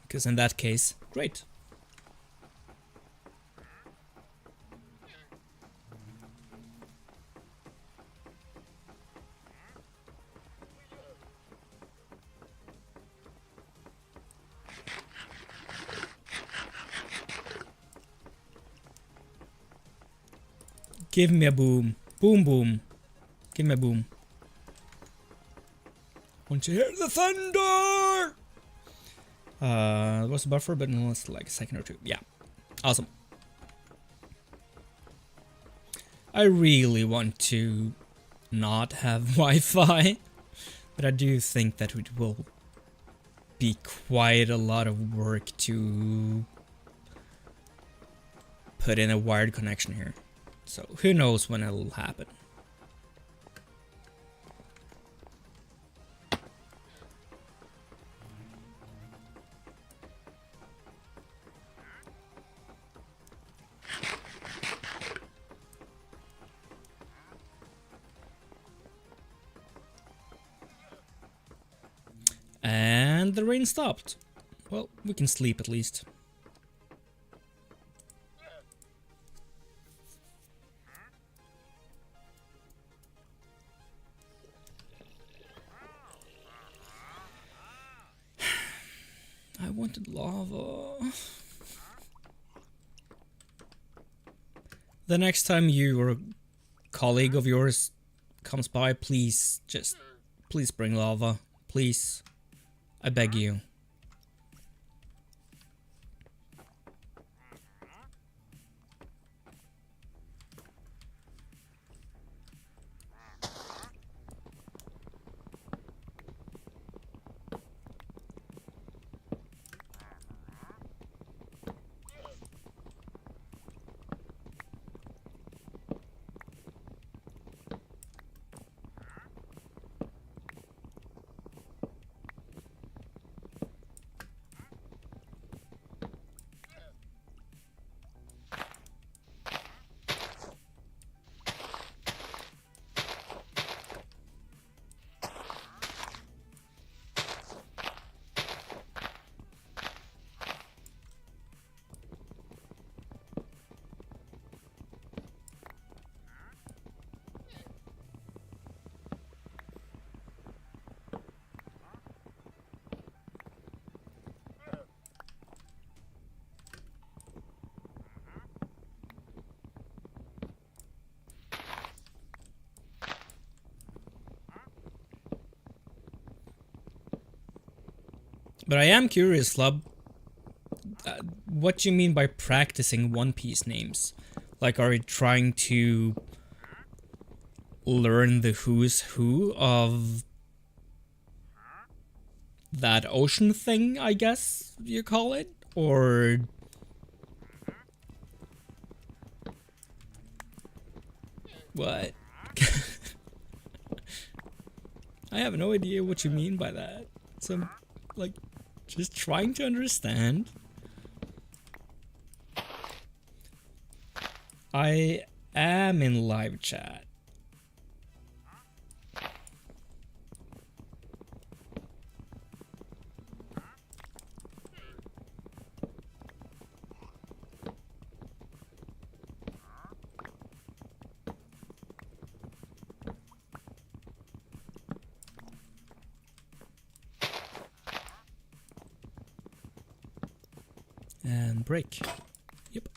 Because in that case, great. Give me a boom. Boom, boom. Give me a boom. Want to hear the thunder? It was a buffer, but it was like a second or two. Yeah. Awesome. I really want to not have Wi-Fi, but I do think that it will be quite a lot of work to put in a wired connection here. So who knows when it'll happen. And the rain stopped. Well, we can sleep at least. I wanted lava. The next time you or a colleague of yours comes by, please bring lava. Please. I beg you. But I am curious, Flub, what you mean by practicing One Piece names? Like, are you trying to learn the who's who of that ocean thing, I guess you call it? Or... what? I have no idea what you mean by that. So, like, just trying to understand. I am in live chat. And break. Yep.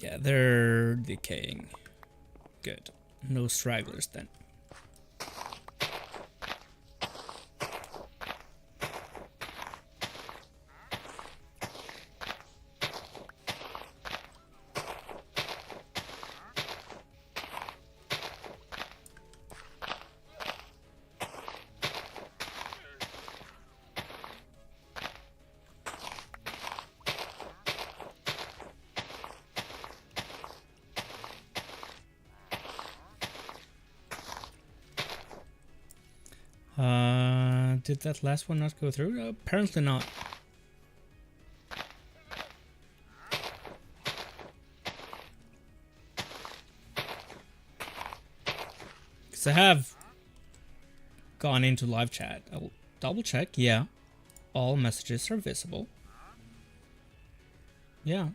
Yeah, they're decaying. Good. No stragglers then. Did that last one not go through? Apparently not. Because I have gone into live chat. I will double check. Yeah. All messages are visible. Yeah.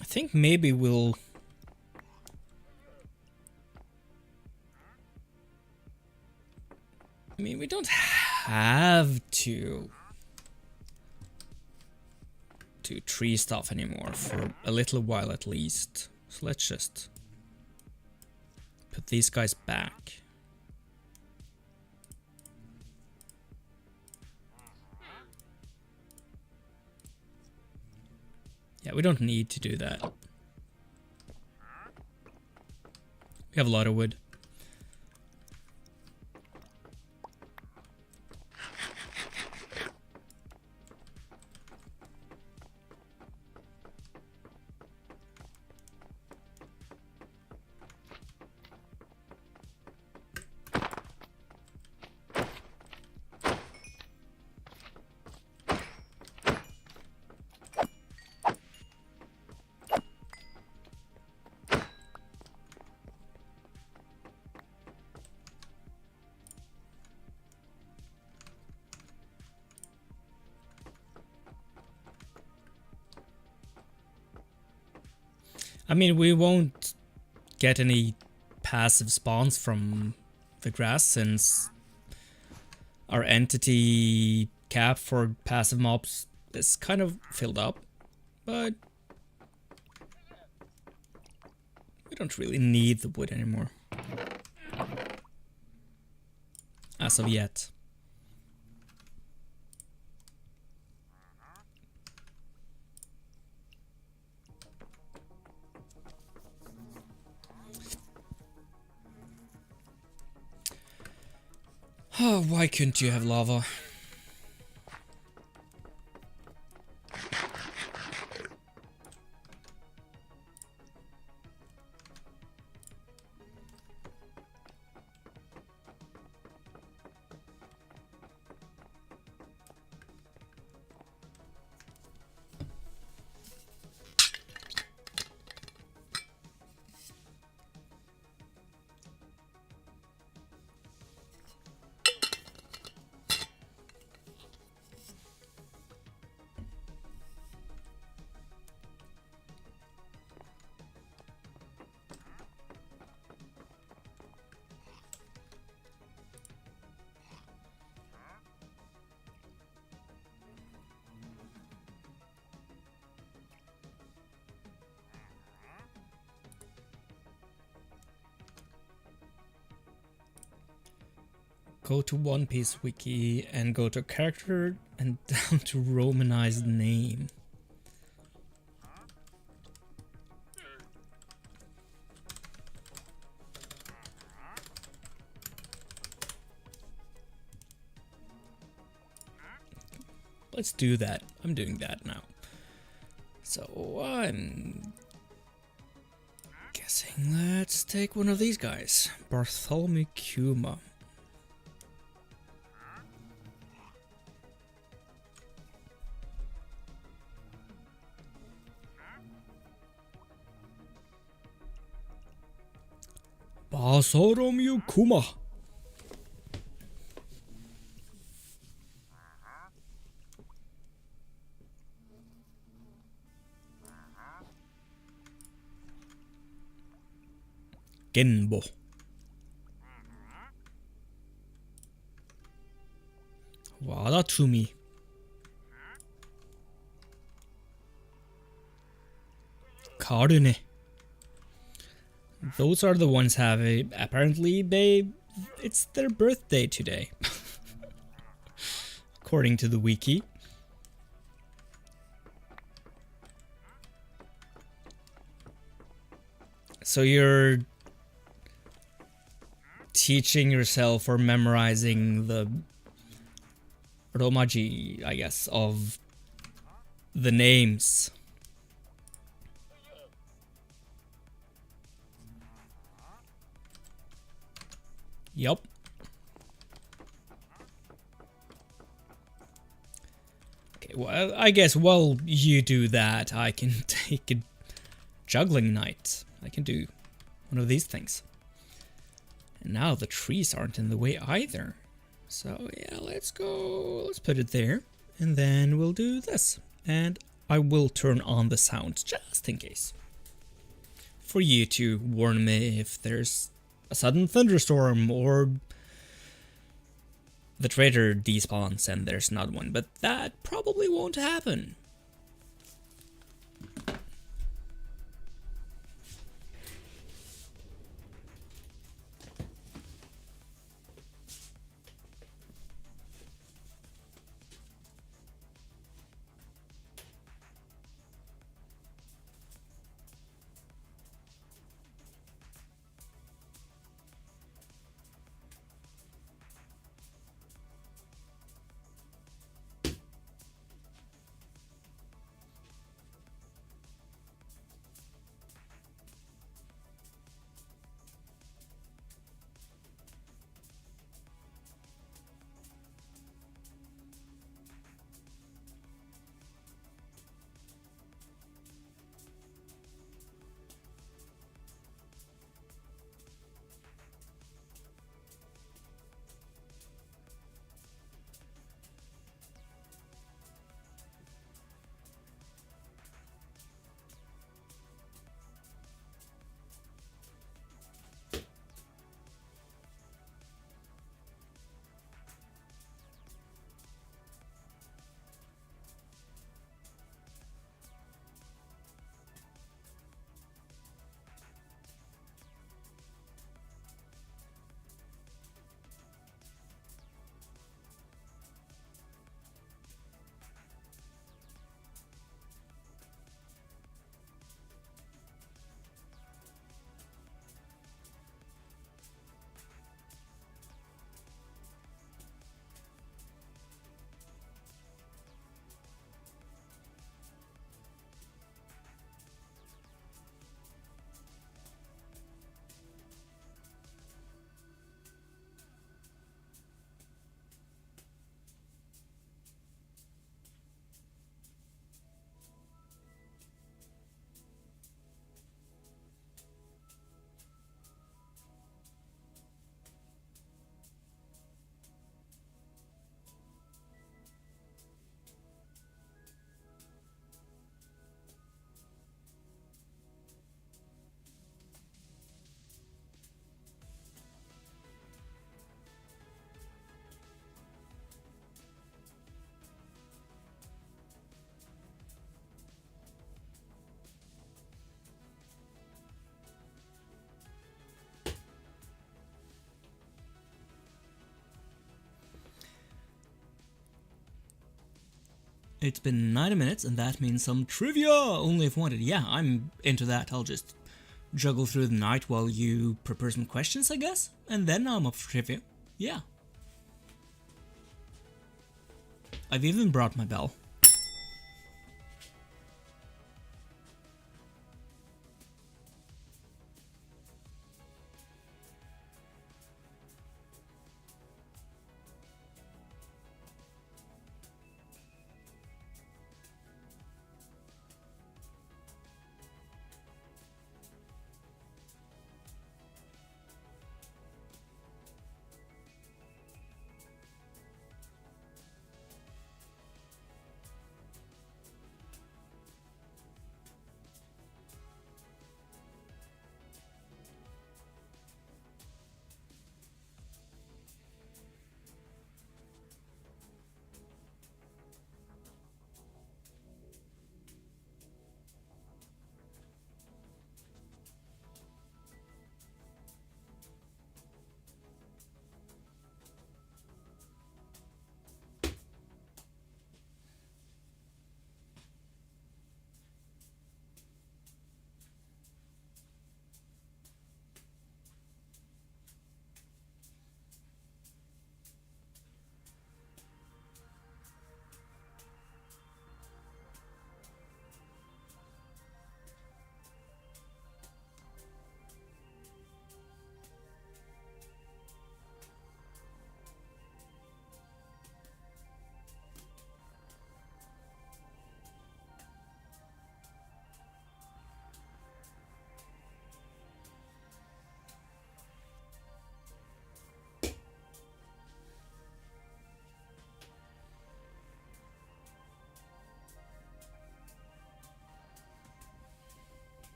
I think maybe we'll... I mean, we don't have to tree stuff anymore for a little while at least. So let's just put these guys back. Yeah, we don't need to do that. We have a lot of wood. I mean, we won't get any passive spawns from the grass since our entity cap for passive mobs is kind of filled up, but we don't really need the wood anymore. As of yet. Oh, why couldn't you have lava? Go to One Piece wiki and go to character and down to Romanized name. Let's do that. I'm doing that now. So I'm guessing let's take one of these guys. Bartholomew Kuma. Bartholomew Kuma. Genbo. Wada Tumi. Karune. Those are the ones having apparently it's their birthday today. According to the wiki. So you're teaching yourself or memorizing the Romaji, I guess, of the names. Yup. Okay, well, I guess while you do that, I can take a juggling night. I can do one of these things. And now the trees aren't in the way either. So yeah, let's go. Let's put it there. And then we'll do this. And I will turn on the sound just in case. For you to warn me if there's a sudden thunderstorm or the trader despawns and there's not one. But that probably won't happen. It's been 90 minutes, and that means some trivia, only if wanted. Yeah, I'm into that. I'll just juggle through the night while you prepare some questions, I guess? And then I'm up for trivia. Yeah. I've even brought my bell.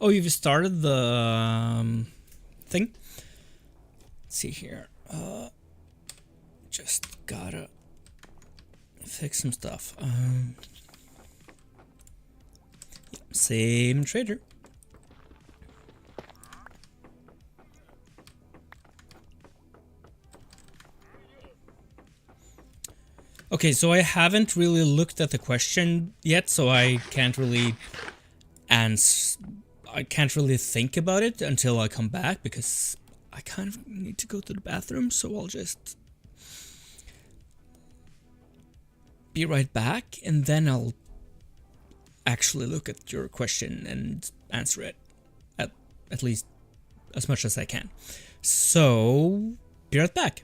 Oh, you've started the thing? Let's see here. Just gotta fix some stuff. Same trader. Okay, so I haven't really looked at the question yet, so I can't really answer. I can't really think about it until I come back because I kind of need to go to the bathroom, so I'll just be right back and then I'll actually look at your question and answer it at least as much as I can. So, be right back.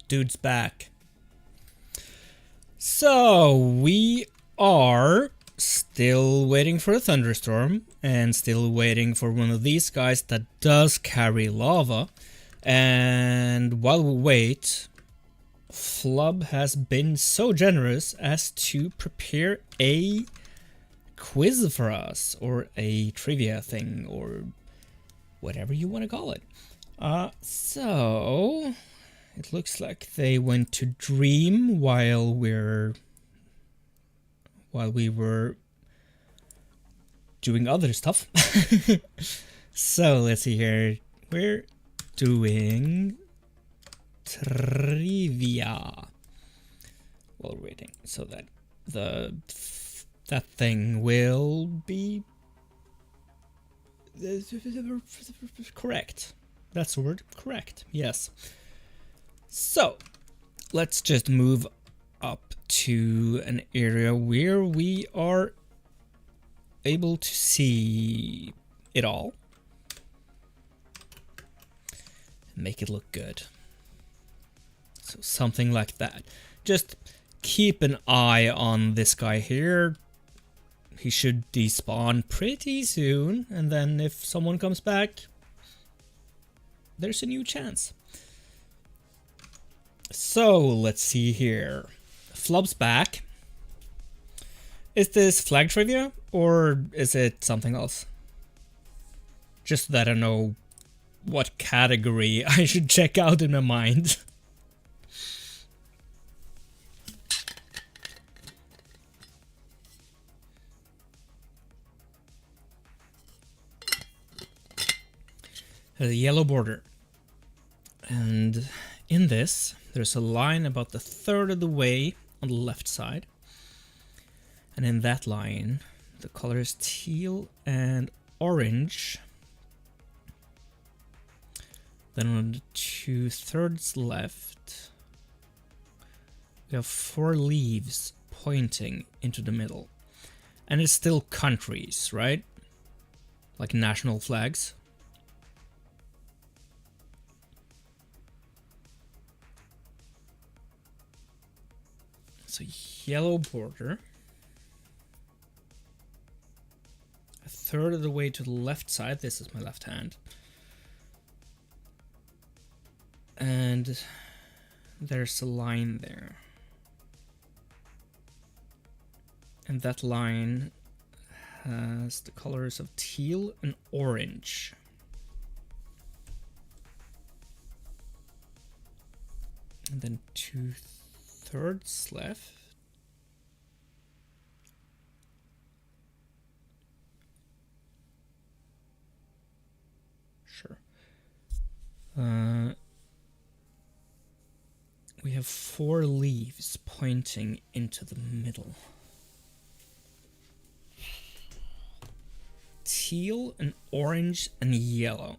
Dude's back. So we are still waiting for a thunderstorm and still waiting for one of these guys that does carry lava. And while we wait, Flub has been so generous as to prepare a quiz for us, or a trivia thing, or whatever you want to call it. So it looks like they went to dream while we were doing other stuff. So let's see here. We're doing trivia while waiting, so that that thing will be correct. That's the word. Correct. Yes. So let's just move up to an area where we are able to see it all. Make it look good. So something like that. Just keep an eye on this guy here. He should despawn pretty soon, and then if someone comes back, there's a new chance. So let's see here. Flub's back. Is this flag trivia or is it something else? Just that I know what category I should check out in my mind. Has a yellow border, and in this there's a line about the third of the way on the left side, and in that line the color is teal and orange. Then on the 2/3 left we have 4 leaves pointing into the middle, and it's still countries, right? Like national flags. So yellow border. third of the way to the left side. This is my left hand. And there's a line there. And that line has the colors of teal and orange. And then 2/3 left. Sure. We have 4 leaves pointing into the middle. Teal and orange and yellow.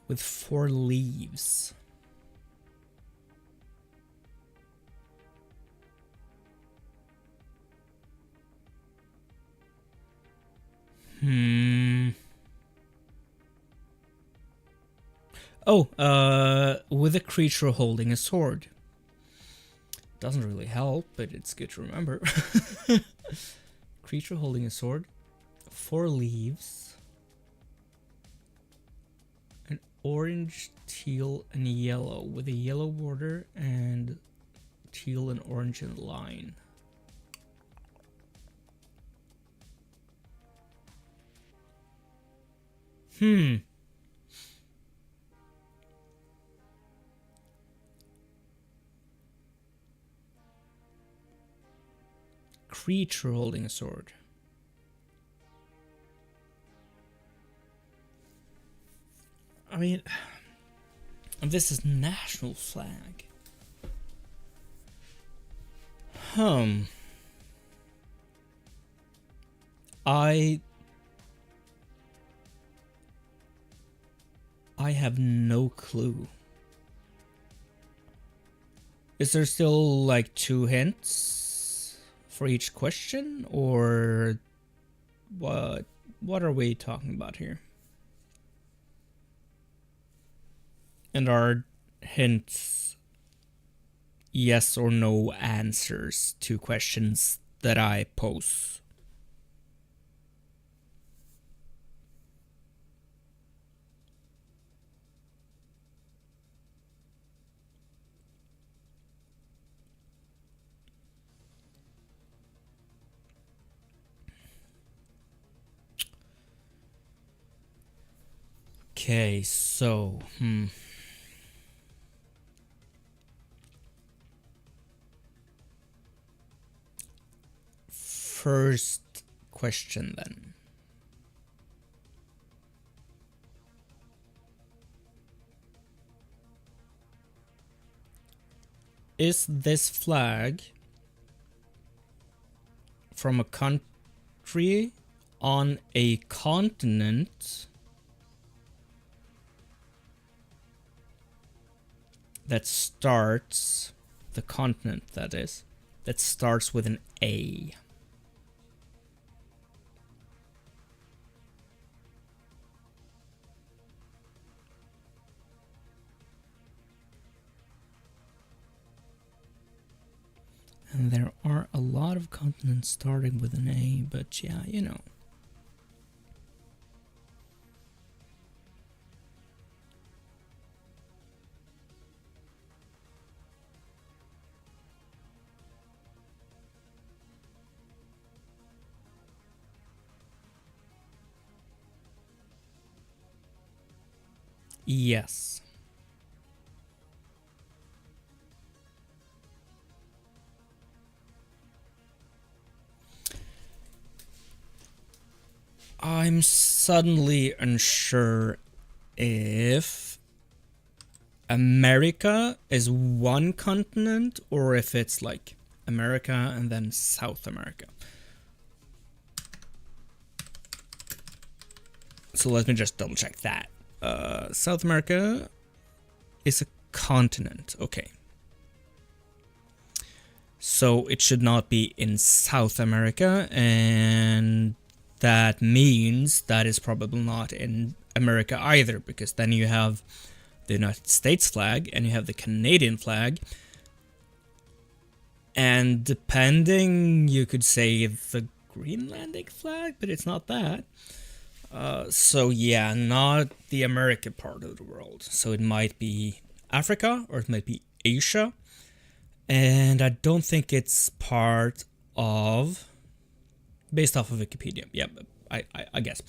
With 4 leaves. Oh, with a creature holding a sword. Doesn't really help, but it's good to remember. Creature holding a sword. 4 leaves. An orange, teal, and yellow with a yellow border and teal and orange in line. Creature holding a sword. I mean, this is national flag. I have no clue. Is there still like 2 hints for each question, or what are we talking about here? And are hints yes or no answers to questions that I pose? Okay, so, First question then. Is this flag from a country on a continent that starts, the continent that is, that starts with an A? And there are a lot of continents starting with an A, but yeah, you know. Yes. I'm suddenly unsure if America is one continent or if it's like America and then South America. So let me just double check that. South America is a continent. Okay. So it should not be in South America, and that means that is probably not in America either, because then you have the United States flag and you have the Canadian flag. And depending, you could say the Greenlandic flag, but it's not that. So yeah, not the American part of the world. So it might be Africa or it might be Asia. And I don't think it's part of... Based off of Wikipedia. Yeah, I guess.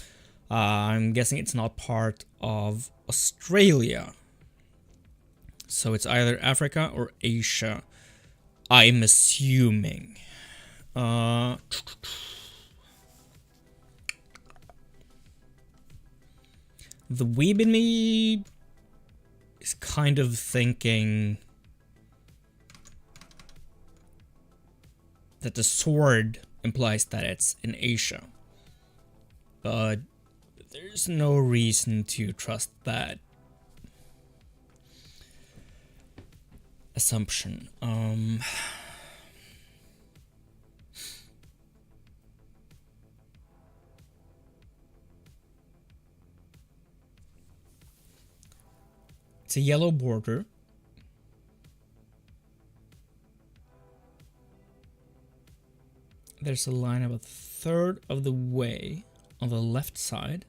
I'm guessing it's not part of Australia. So it's either Africa or Asia. I'm assuming. The weeb in me is kind of thinking that the sword implies that it's in Asia. But there's no reason to trust that assumption. It's a yellow border. There's a line about a third of the way on the left side,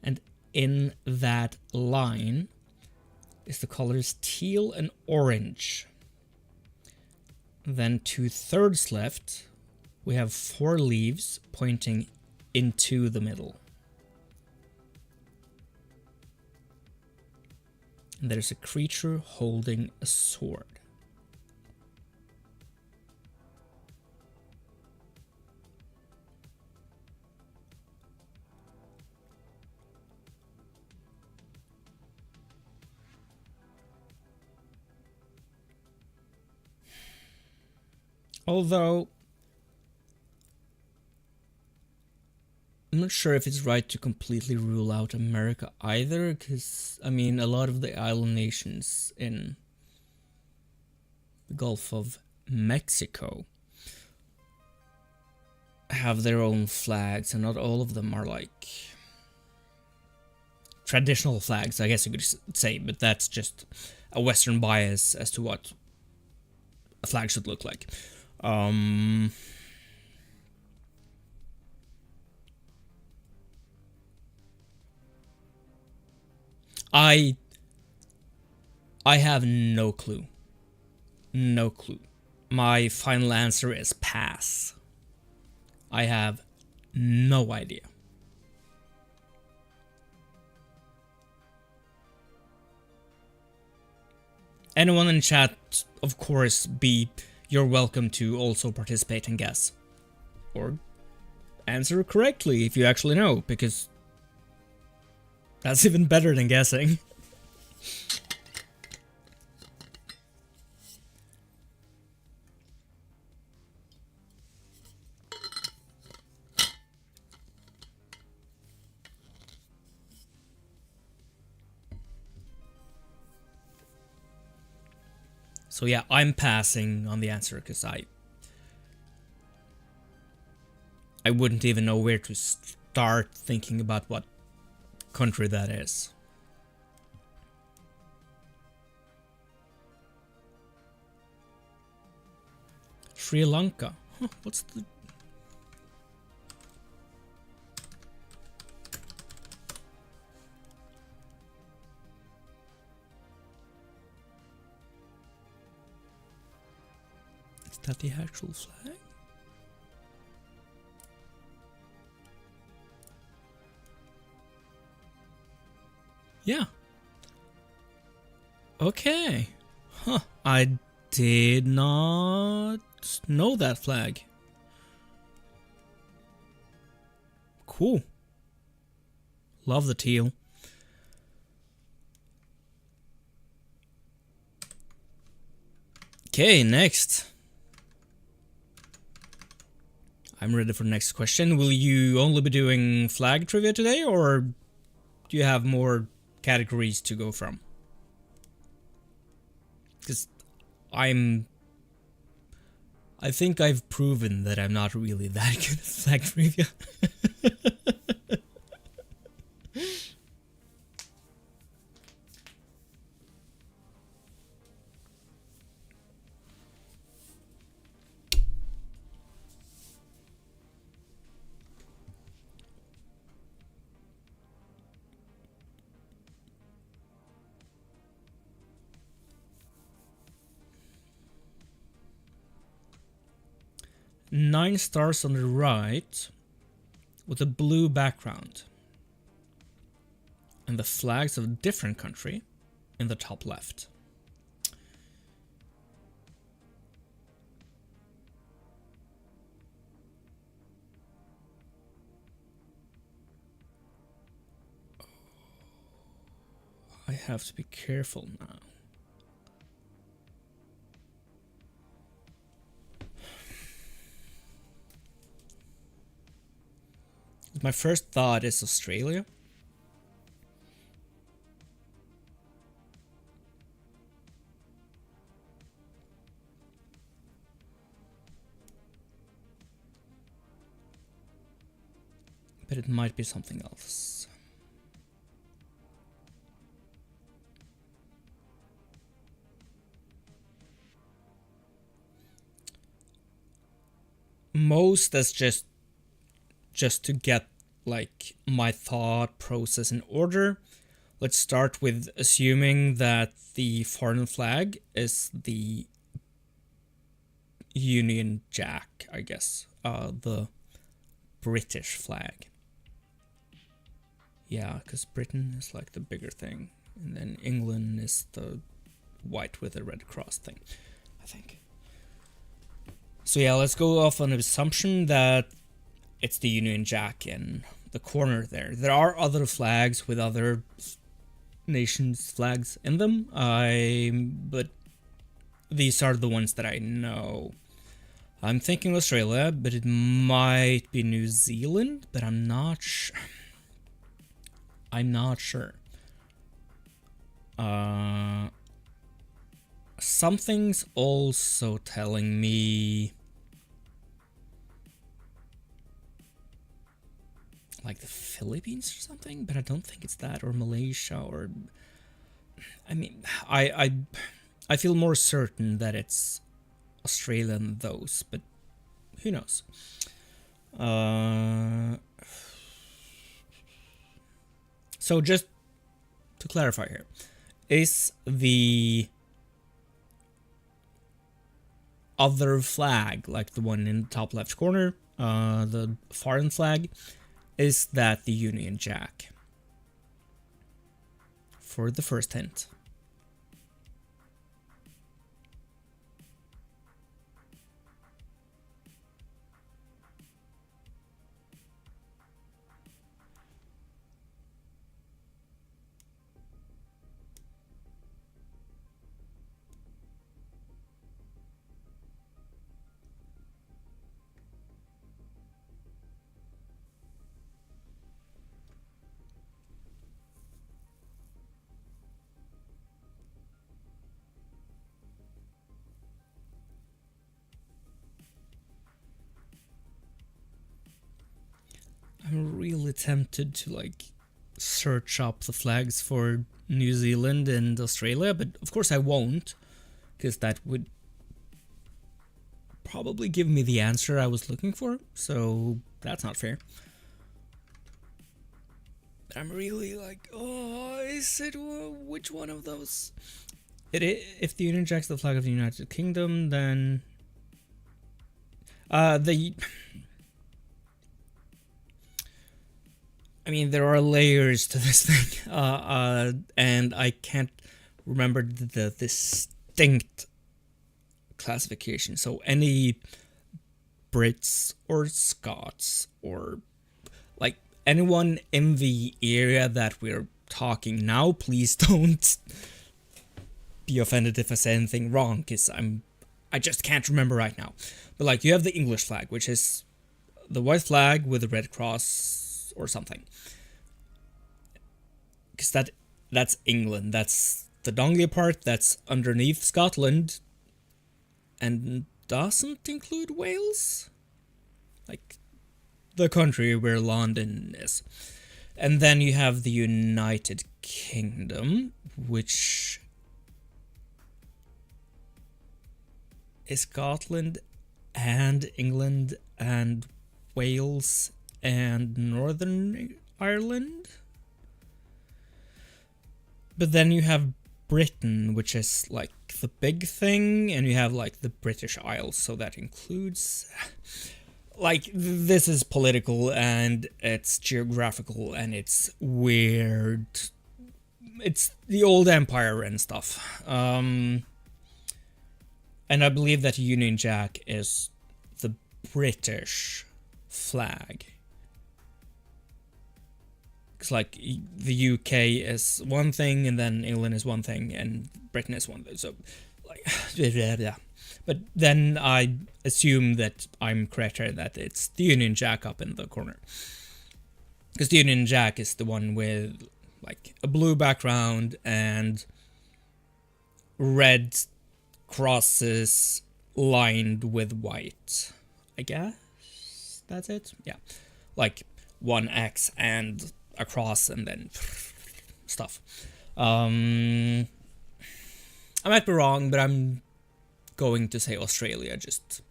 and in that line is the colors teal and orange. Then 2/3 left, we have 4 leaves pointing into the middle. And there's a creature holding a sword. Although, I'm not sure if it's right to completely rule out America either, because, I mean, a lot of the island nations in the Gulf of Mexico have their own flags, and not all of them are like traditional flags, I guess you could say, but that's just a Western bias as to what a flag should look like. I have no clue. No clue. My final answer is pass. I have no idea. Anyone in chat, of course, you're welcome to also participate and guess. Or answer correctly if you actually know, because that's even better than guessing. So yeah, I'm passing on the answer because I wouldn't even know where to start thinking about what country that is. Sri Lanka. Huh, what's the... Is that the actual flag? Yeah. Okay. Huh. I did not know that flag. Cool. Love the teal. Okay, next. I'm ready for the next question. Will you only be doing flag trivia today, or do you have more categories to go from? Because I think I've proven that I'm not really that good at flag trivia. 9 stars on the right with a blue background. And the flags of a different country in the top left. I have to be careful now. My first thought is Australia. But it might be something else. Most as just to get like my thought process in order. Let's start with assuming that the foreign flag is the Union Jack, I guess. The British flag. Yeah, because Britain is like the bigger thing. And then England is the white with a red cross thing, I think. So yeah, let's go off on an assumption that it's the Union Jack in the corner there. There are other flags with other nations' flags in them, but these are the ones that I know. I'm thinking Australia, but it might be New Zealand, but I'm not sure. I'm not sure. Something's also telling me like the Philippines or something, but I don't think it's that, or Malaysia, or I mean, I feel more certain that it's Australia than those, but who knows? So just to clarify here, is the other flag, like the one in the top left corner, the foreign flag, is that the Union Jack? For the first hint. I'm really tempted to like search up the flags for New Zealand and Australia, but of course I won't, because that would probably give me the answer I was looking for, so that's not fair. I'm really like, oh, is it which one of those? If the Union Jack's the flag of the United Kingdom, then I mean, there are layers to this thing, and I can't remember the distinct classification. So any Brits or Scots or like anyone in the area that we're talking now, please don't be offended if I say anything wrong, because I just can't remember right now. But like, you have the English flag, which is the white flag with a red cross or something, because that's England. That's the dongly part that's underneath Scotland and doesn't include Wales, like the country where London is. And then you have the United Kingdom, which is Scotland and England and Wales and Northern Ireland. But then you have Britain, which is like the big thing, and you have like the British Isles, so that includes like this is political and it's geographical and it's weird. It's the old empire and stuff. And I believe that Union Jack is the British flag. It's like the UK is one thing, and then England is one thing, and Britain is one thing. So, like, yeah. But then I assume that I'm correct here, that it's the Union Jack up in the corner. Because the Union Jack is the one with, like, a blue background and red crosses lined with white. I guess that's it? Yeah. Like, one X and a cross and then stuff. I might be wrong, but I'm going to say Australia just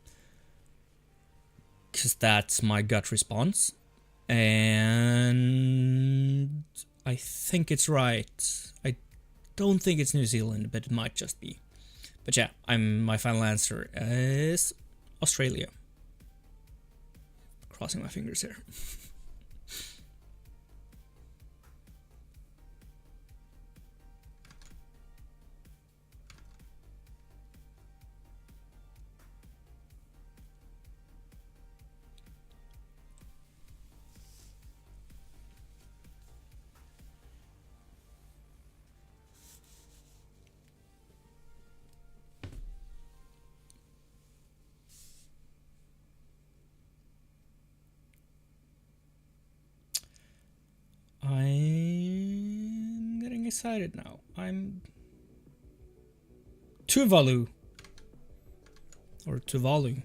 because that's my gut response. And I think it's right. I don't think it's New Zealand, but it might just be. But yeah, my final answer is Australia. Crossing my fingers here. I'm getting excited now. I'm Tuvalu or Tuvalu.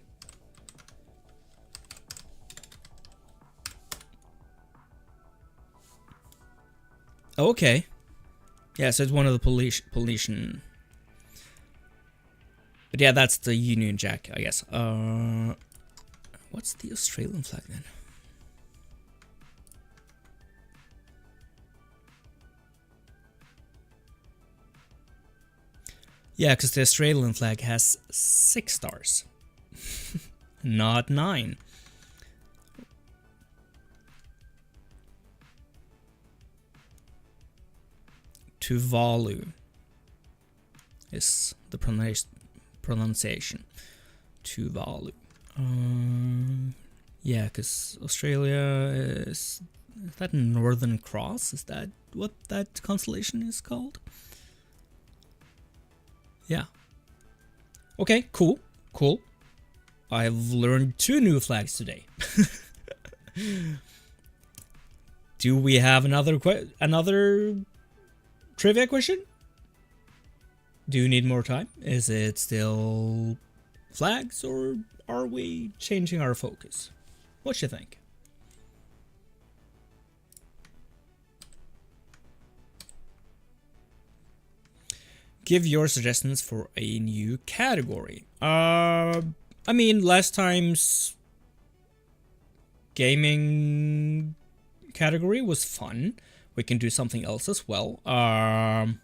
Oh, okay. Yeah, so it's one of the Polynesian. But yeah, that's the Union Jack, I guess. What's the Australian flag then? Yeah, because the Australian flag has 6 stars, not 9. Tuvalu is the pronunciation. Tuvalu. Yeah, because Australia is that Northern Cross? Is that what that constellation is called? Yeah. Okay, cool. I've learned 2 new flags today. Do we have another trivia question? Do you need more time? Is it still flags, or are we changing our focus? What you think? Give your suggestions for a new category. I mean, last time's gaming category was fun. We can do something else as well. I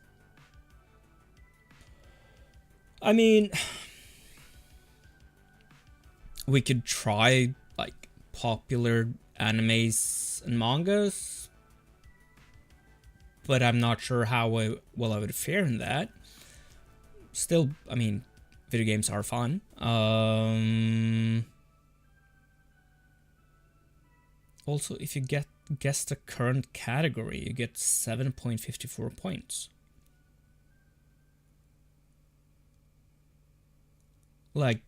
mean, we could try like popular animes and mangas, but I'm not sure how well I would fare in that. Still, I mean, video games are fun. Also, if you guess the current category, you get 7.54 points. Like,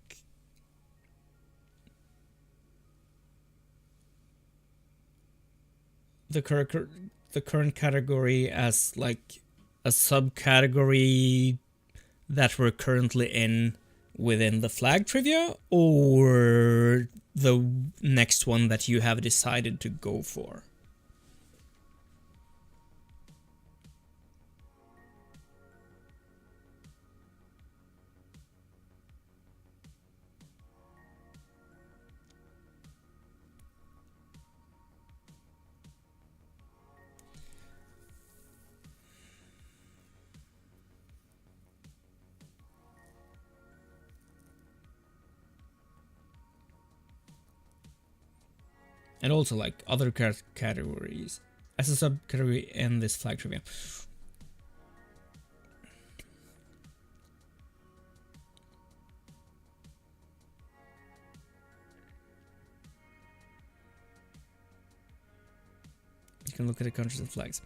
the current category as like a subcategory that we're currently in within the flag trivia, or the next one that you have decided to go for? and also like other categories as a subcategory in this flag trivia. You can look at the countries and flags.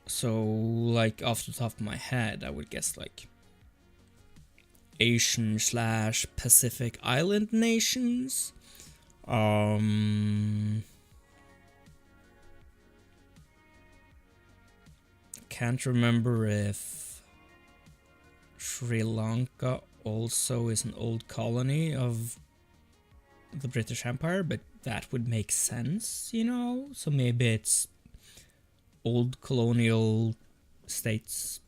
So, like, off the top of my head, I would guess, like, Asian/Pacific Island nations. Can't remember if Sri Lanka also is an old colony of the British Empire, but that would make sense, you know? So maybe it's old colonial states.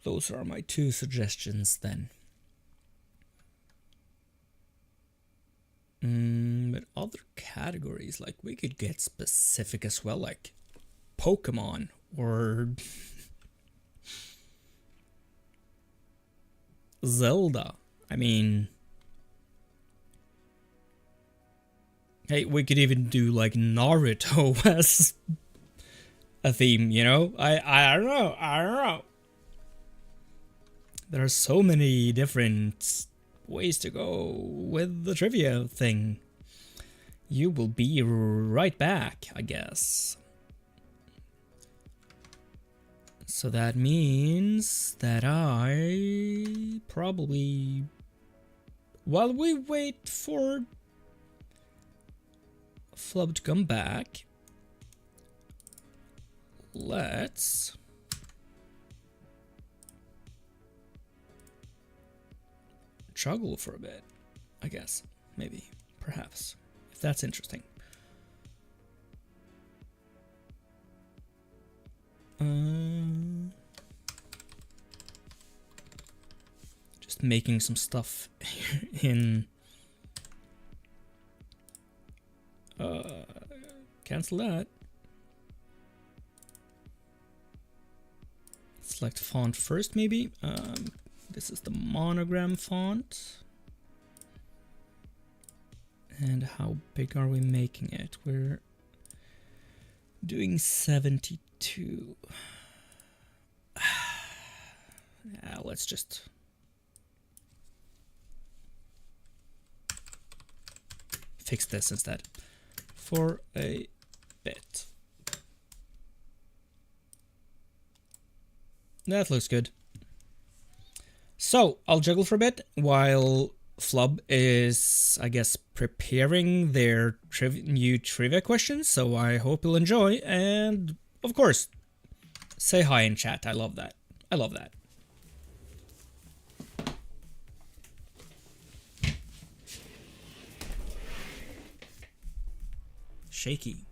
Those are my two suggestions then. But other categories, like we could get specific as well, like Pokemon or Zelda. I mean, hey, we could even do like Naruto as a theme, you know? I don't know. There are so many different ways to go with the trivia thing. You will be right back, I guess. So that means that I probably, while we wait for Flub to come back, let's juggle for a bit, I guess. Maybe, perhaps, if that's interesting. Just making some stuff in. Cancel that. Select font first, maybe. This is the monogram font. And how big are we making it? We're doing 72. Yeah, let's just fix this instead for a bit. That looks good. So I'll juggle for a bit while Flub is, I guess, preparing their new trivia questions. So I hope you'll enjoy, and of course, say hi in chat. I love that. I love that. Shaky.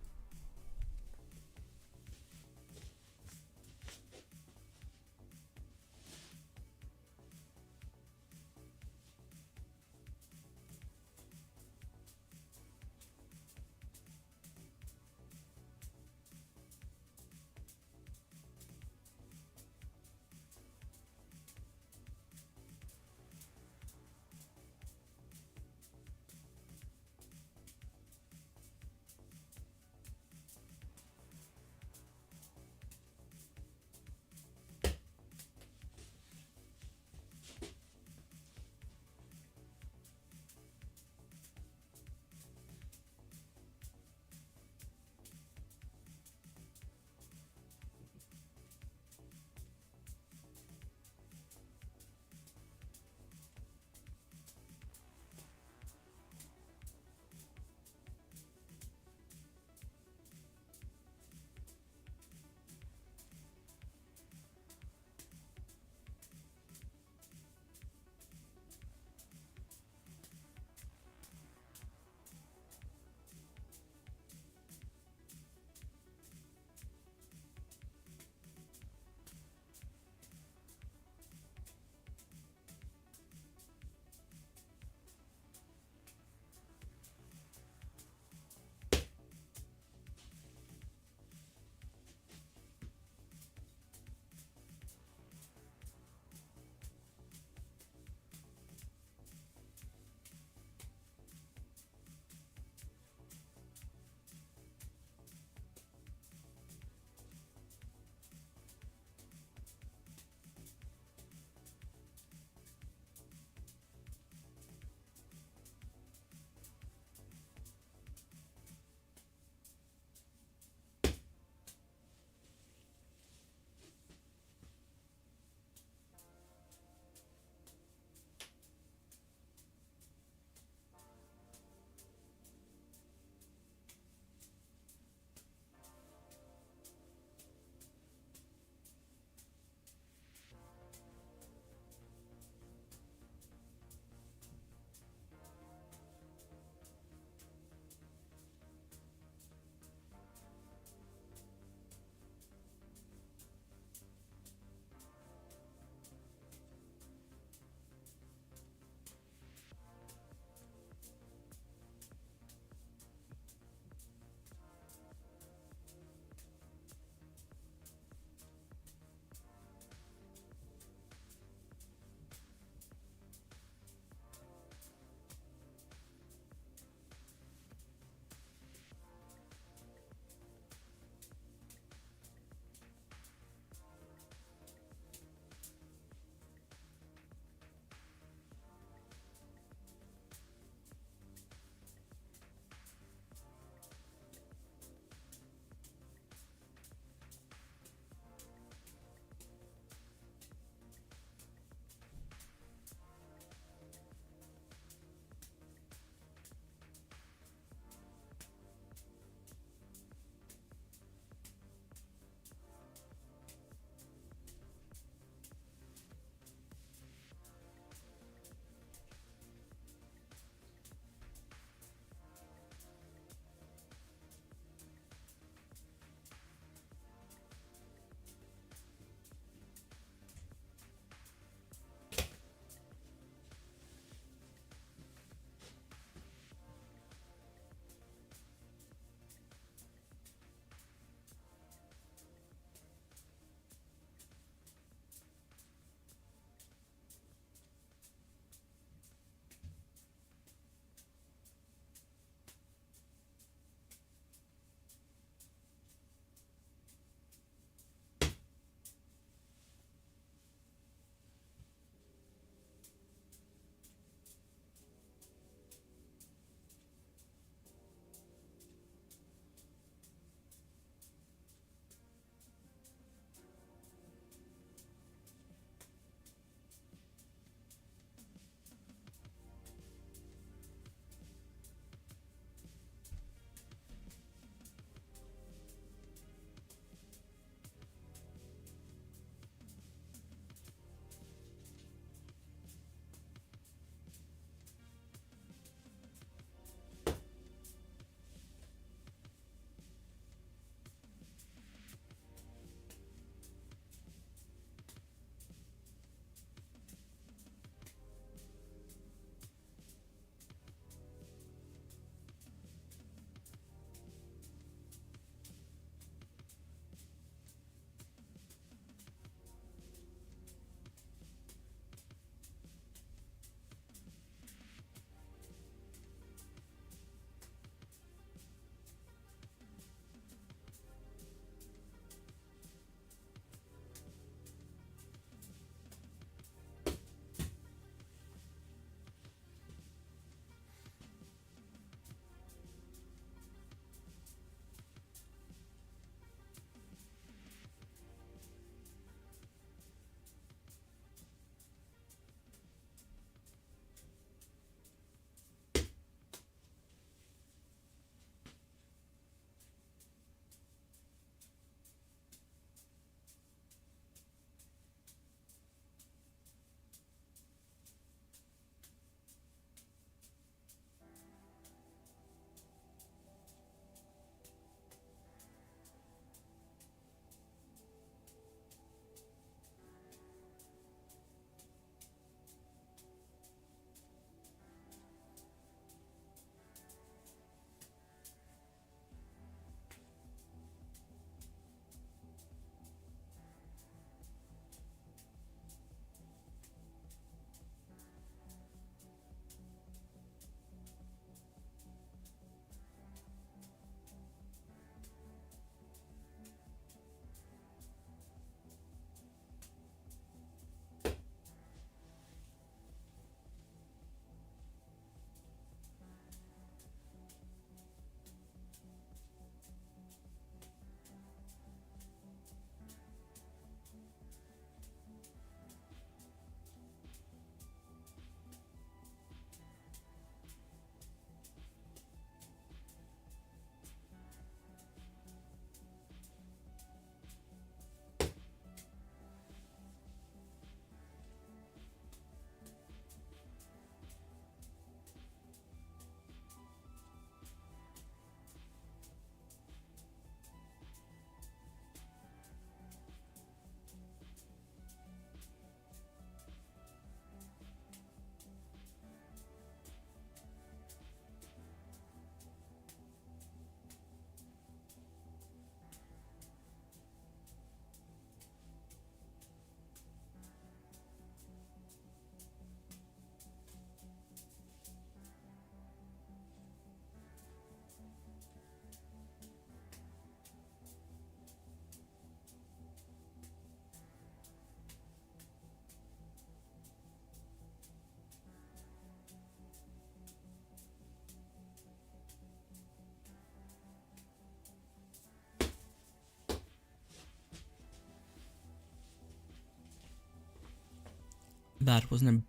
That was an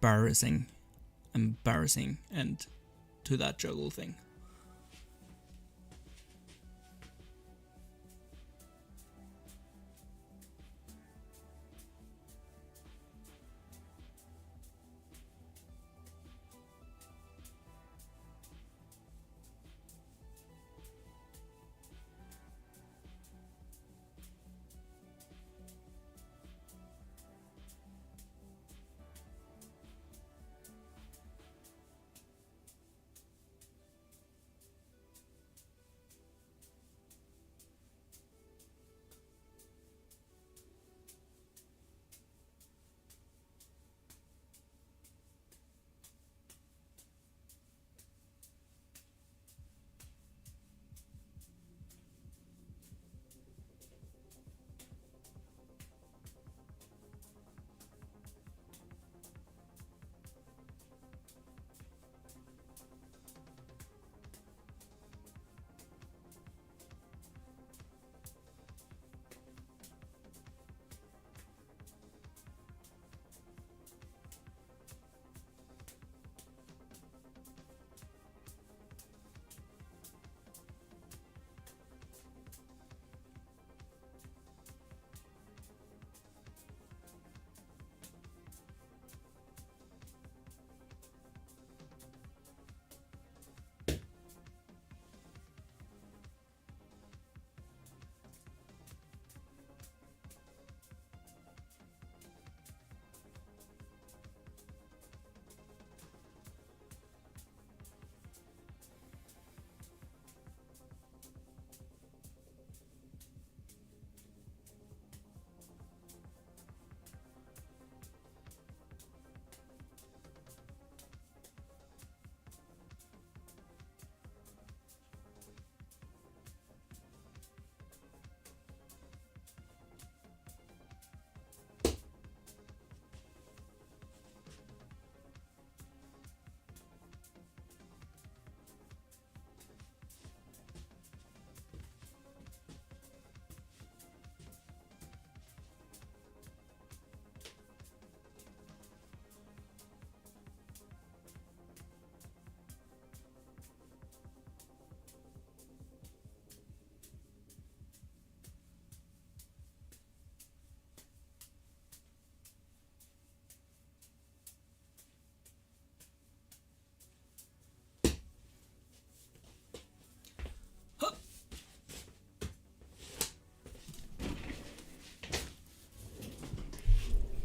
embarrassing end to that juggle thing.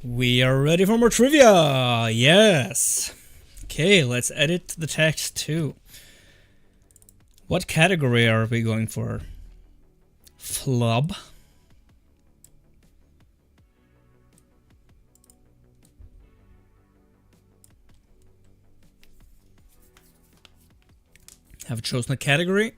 We are ready for more trivia! Yes! Okay, let's edit the text too. What category are we going for? Flub? Have chosen a category.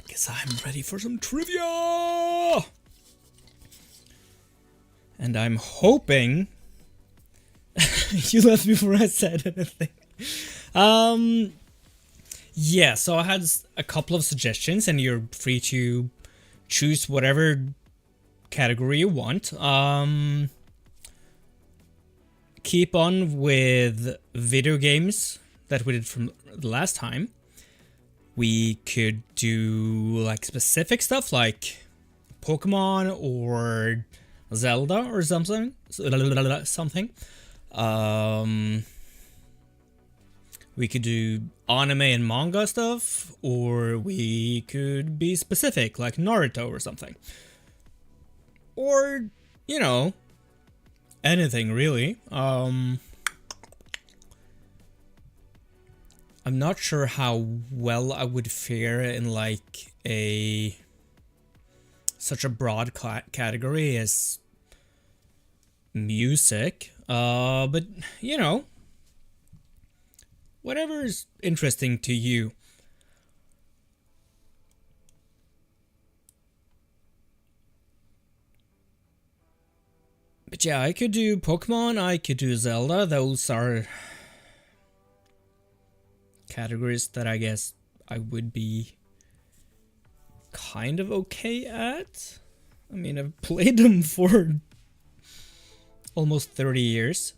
Guess I'm ready for some trivia! And I'm hoping you left before I said anything. Yeah, so I had a couple of suggestions, and you're free to choose whatever category you want. Keep on with video games that we did from the last time. We could do like specific stuff like Pokemon or Zelda or something. We could do anime and manga stuff, or we could be specific, like Naruto or something. Or, you know, anything really. I'm not sure how well I would fare in like such a broad category as music. But you know, whatever's interesting to you. But yeah, I could do Pokemon, I could do Zelda. Those are categories that I guess I would be kind of okay at. I mean, I've played them for almost 30 years.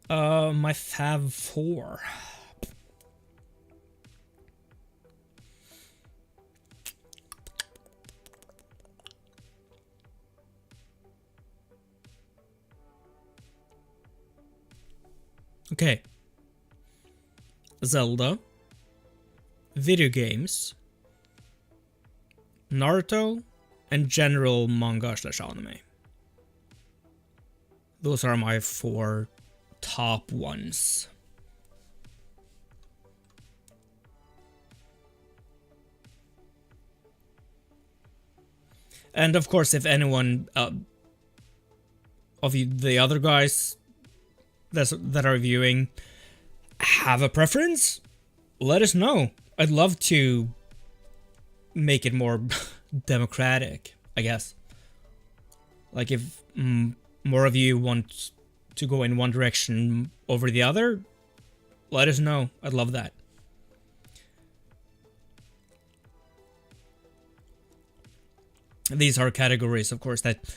My Fav 4. Okay. Zelda. Video games. Naruto. And general manga/anime. Those are my 4 top ones. And of course, if anyone of the other guys that are viewing have a preference, let us know. I'd love to make it more democratic, I guess. Like if more of you want to go in one direction over the other, let us know. I'd love that. These are categories, of course, that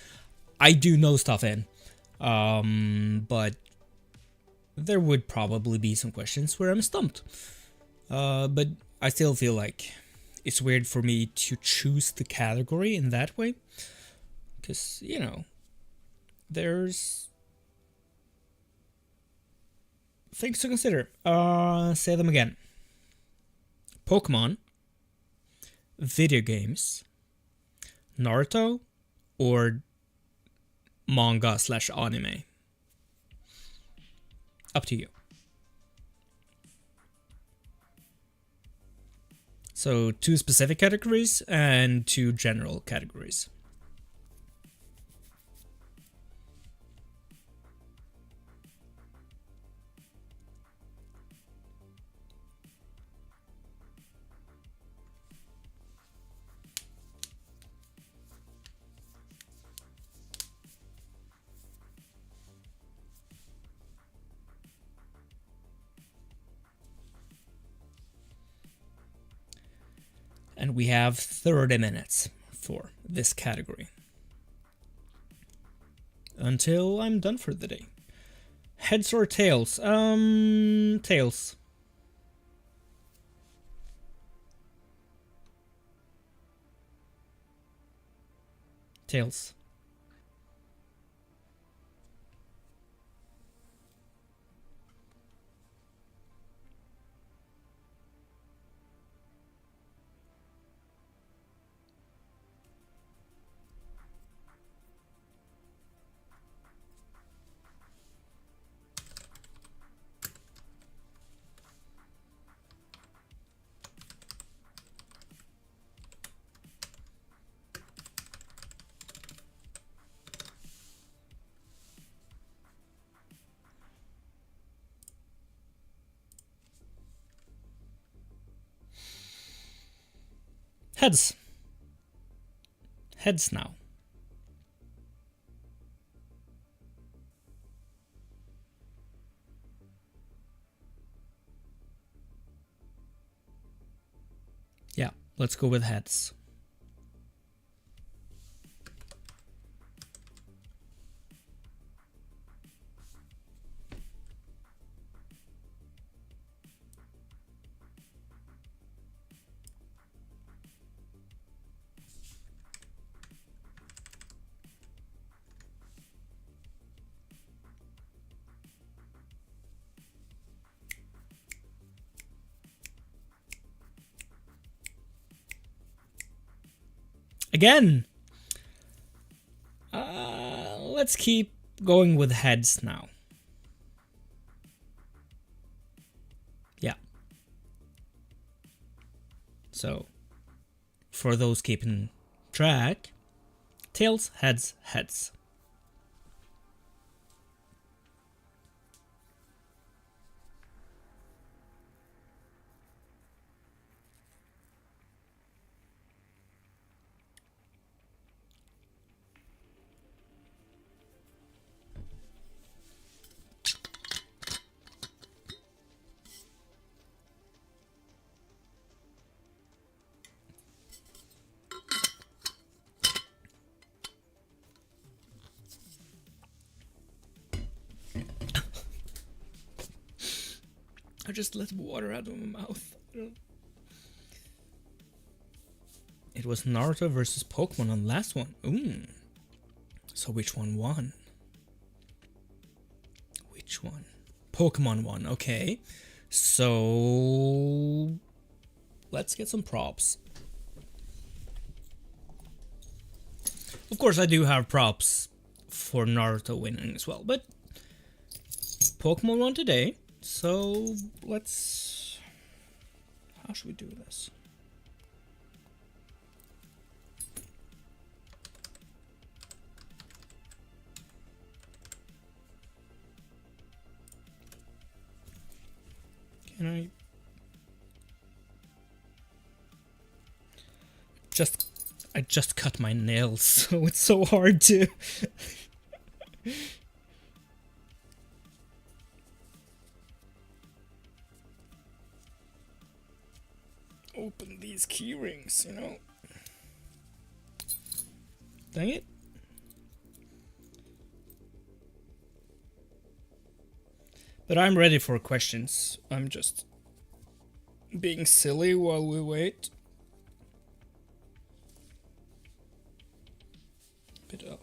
I do know stuff in. But there would probably be some questions where I'm stumped. But I still feel like it's weird for me to choose the category in that way. Because, you know, there's things to consider. Say them again. Pokemon, video games, Naruto, or manga/anime. Up to you. So 2 specific categories and 2 general categories. And we have 30 minutes for this category. Until I'm done for the day. Heads or tails? Tails. Tails. Heads. Heads now. Yeah, let's go with heads. Again, let's keep going with heads now. Yeah. So, for those keeping track, tails, heads, heads. I just let water out of my mouth. It was Naruto versus Pokemon on the last one. Ooh. So which one won? Which one? Pokemon won. Okay. So let's get some props. Of course, I do have props for Naruto winning as well, but Pokemon won today. So let's... How should we do this? Can I... I just cut my nails, so it's so hard to... open these key rings, you know. Dang it. But I'm ready for questions. I'm just being silly while we wait. Bit up.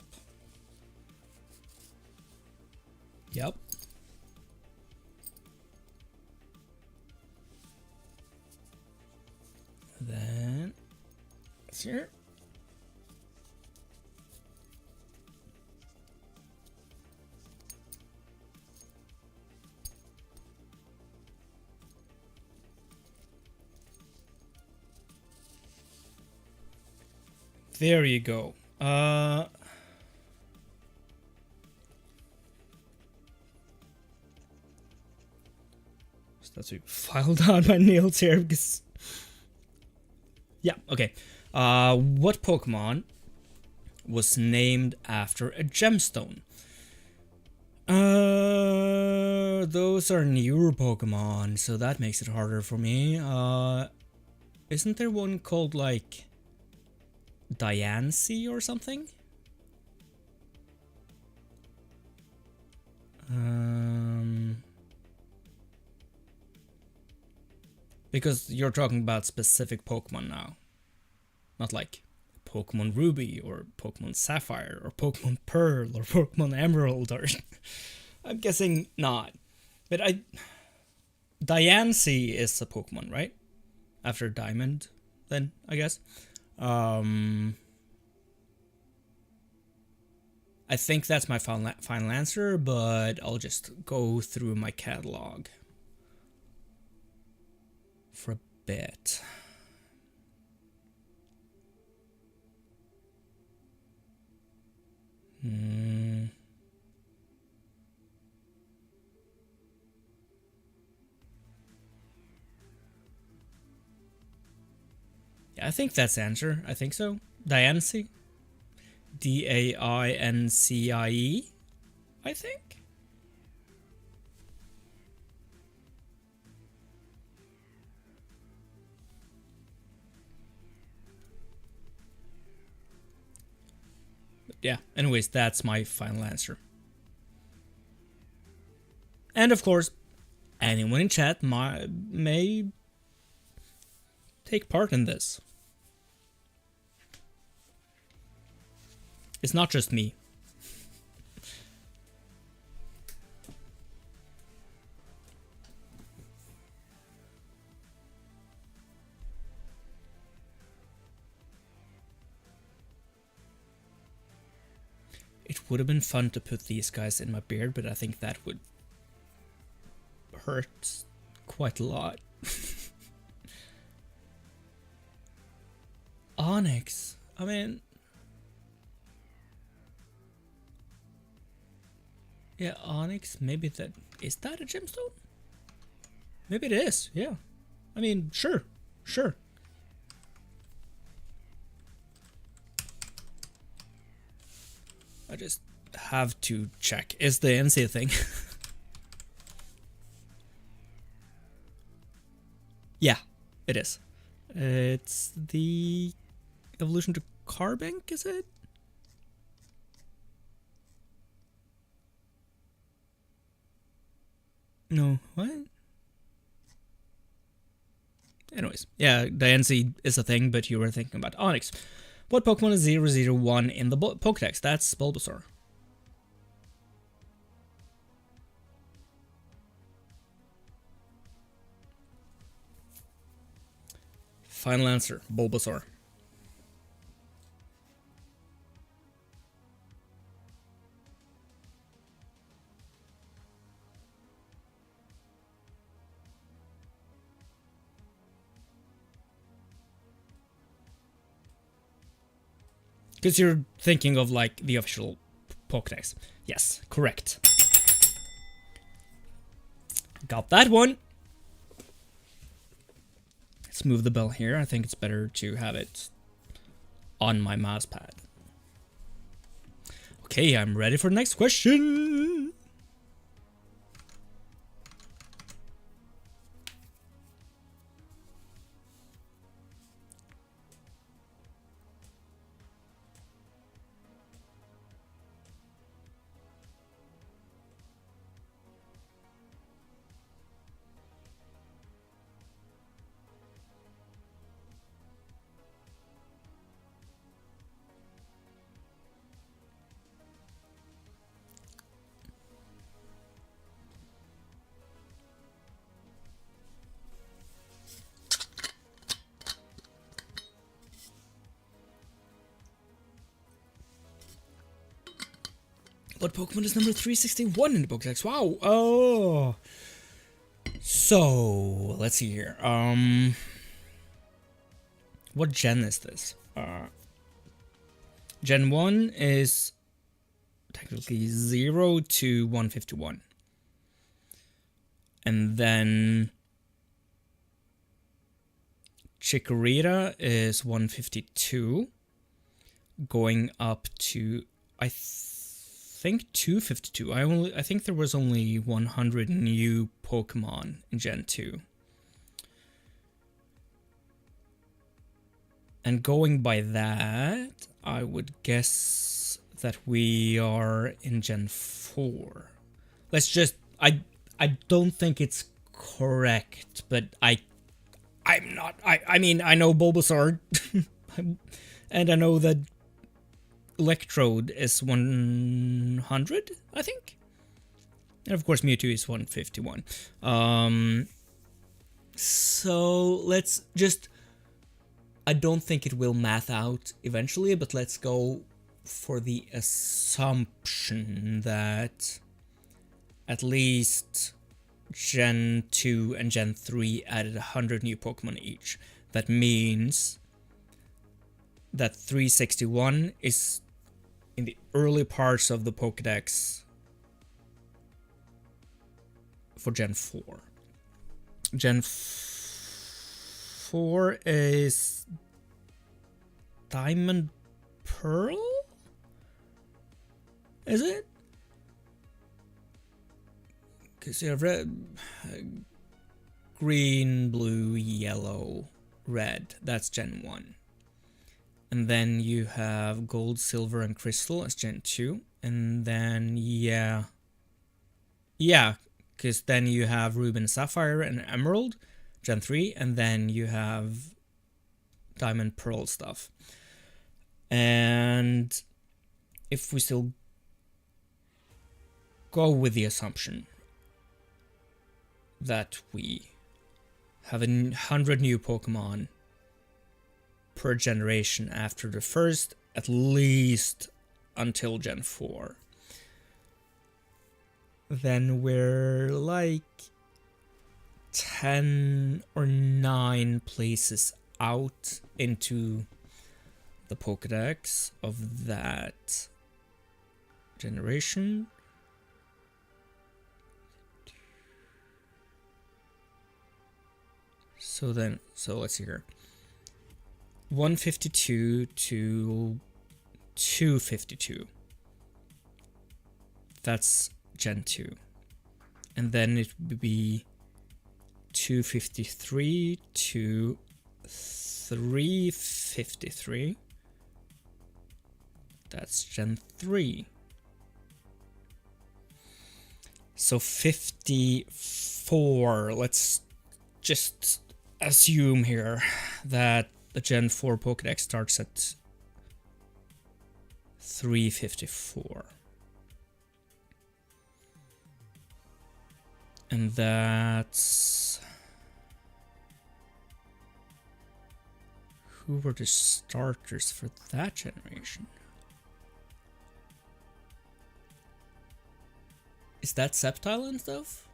Yep. Then it's here. There you go. That's to file down my nails here because... Yeah, okay. What Pokemon was named after a gemstone? Those are newer Pokemon, so that makes it harder for me. Isn't there one called like Diancie or something? Because you're talking about specific Pokemon now. Not like Pokemon Ruby or Pokemon Sapphire or Pokemon Pearl or Pokemon Emerald or... I'm guessing not. But Diancie is a Pokemon, right? After Diamond, then, I guess. I think that's my final answer, but I'll just go through my catalog for a bit. Yeah, I think that's the answer. I think so. Diancie. Daincie, I think. But yeah, anyways, that's my final answer. And of course, anyone in chat may take part in this. It's not just me. It would have been fun to put these guys in my beard, but I think that would hurt quite a lot. Onyx. I mean... Yeah, Onyx, maybe that... Is that a gemstone? Maybe it is, yeah. I mean, sure. I just have to check. Is the NC a thing? Yeah, it is. It's the evolution to Carbink, is it? No, what? Anyways, yeah, Diancie is a thing, but you were thinking about Onyx. What Pokemon is 001 in the Pokedex? That's Bulbasaur. Final answer, Bulbasaur. Because you're thinking of like the official Pokedex. Yes, correct. Got that one. Let's move the bell here. I think it's better to have it on my mouse pad. Okay, I'm ready for the next question. What Pokemon is number 361 in the Pokédex? Wow. Oh. So, let's see here. What gen is this? Gen 1 is technically 0 to 151. And then Chikorita is 152. Going up to, I think 252. I think there was only 100 new Pokemon in Gen 2. And going by that, I would guess that we are in Gen 4. Let's just I don't think it's correct, but I'm not I mean I know Bulbasaur and I know that Electrode is 100, I think. And of course Mewtwo is 151. So let's just, I don't think it will math out eventually, but let's go for the assumption that at least Gen 2 and Gen 3 added 100 new Pokemon each. That means that 361 is in the early parts of the Pokédex for Gen 4. Gen 4 is Diamond Pearl? Is it? Because you have red, green, blue, yellow, red. That's Gen 1. And then you have gold, silver, and crystal as Gen 2. And then, yeah, because then you have ruby and sapphire and emerald, Gen 3. And then you have diamond, pearl stuff. And if we still go with the assumption that we have 100 new Pokemon per generation after the first, at least until Gen 4, then we're like 10 or 9 places out into the Pokédex of that generation. So let's see here. 152 to 252. That's Gen 2. And then it would be 253 to 353. That's Gen 3. So 54. Let's just assume here that the Gen 4 Pokédex starts at 354. And that's... Who were the starters for that generation? Is that Sceptile and stuff?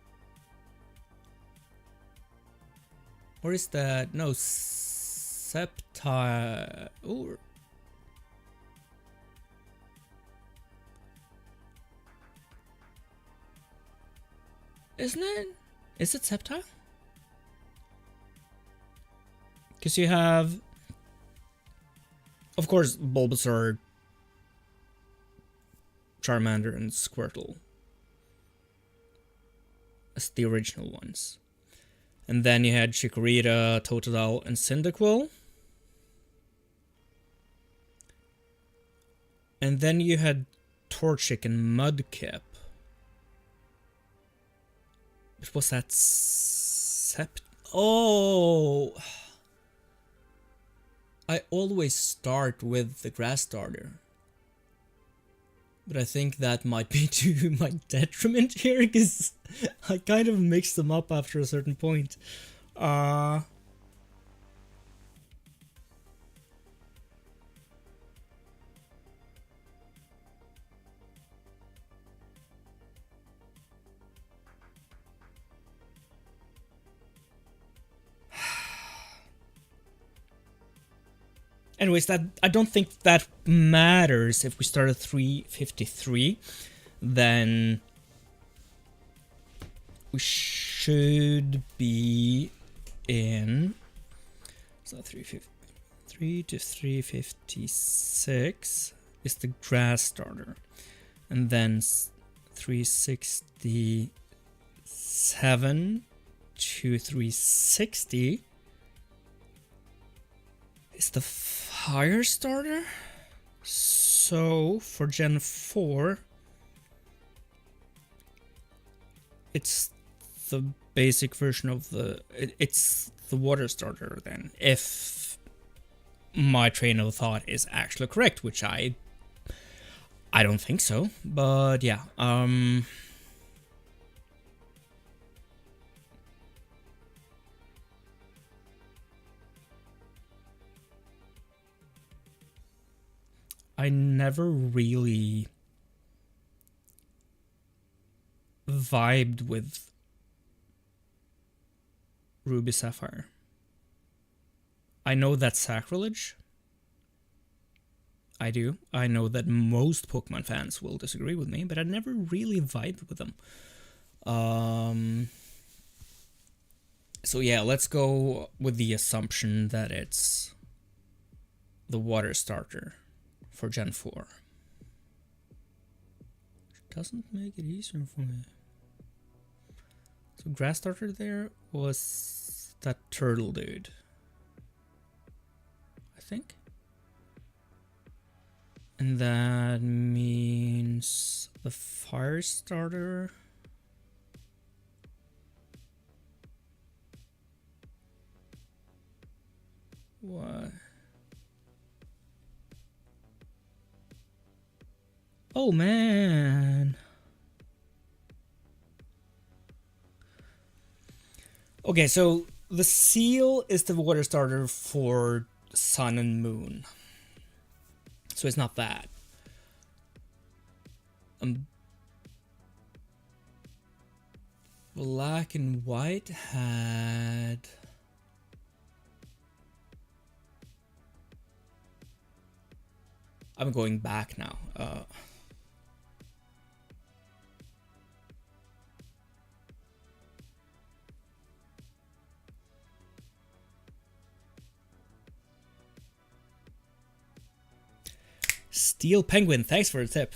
Or is that... No, Sceptile... Ooh. Isn't it? Is it Sceptile? Because you have... Of course, Bulbasaur, Charmander, and Squirtle as the original ones. And then you had Chikorita, Totodile, and Cyndaquil. And then you had Torchic and Mudkip. It was that Oh! I always start with the grass starter. But I think that might be to my detriment here, because I kind of mix them up after a certain point. Anyways, that I don't think that matters. If we start at 353, then we should be in... So 353 to 356 is the grass starter. And then 367 to 360 is the fire starter. So for Gen 4, it's the basic version of the... It's the water starter then, if my train of thought is actually correct, which I don't think so, but yeah. I never really vibed with Ruby Sapphire. I know that's sacrilege. I do. I know that most Pokemon fans will disagree with me, but I never really vibed with them. So yeah, let's go with the assumption that it's the water starter for Gen 4. Doesn't make it easier for me. So grass starter there was that turtle dude, I think. And that means the fire starter. What? Oh man. Okay, so the seal is the water starter for Sun and Moon. So it's not that. Black and white had... I'm going back now. Steel Penguin, thanks for the tip.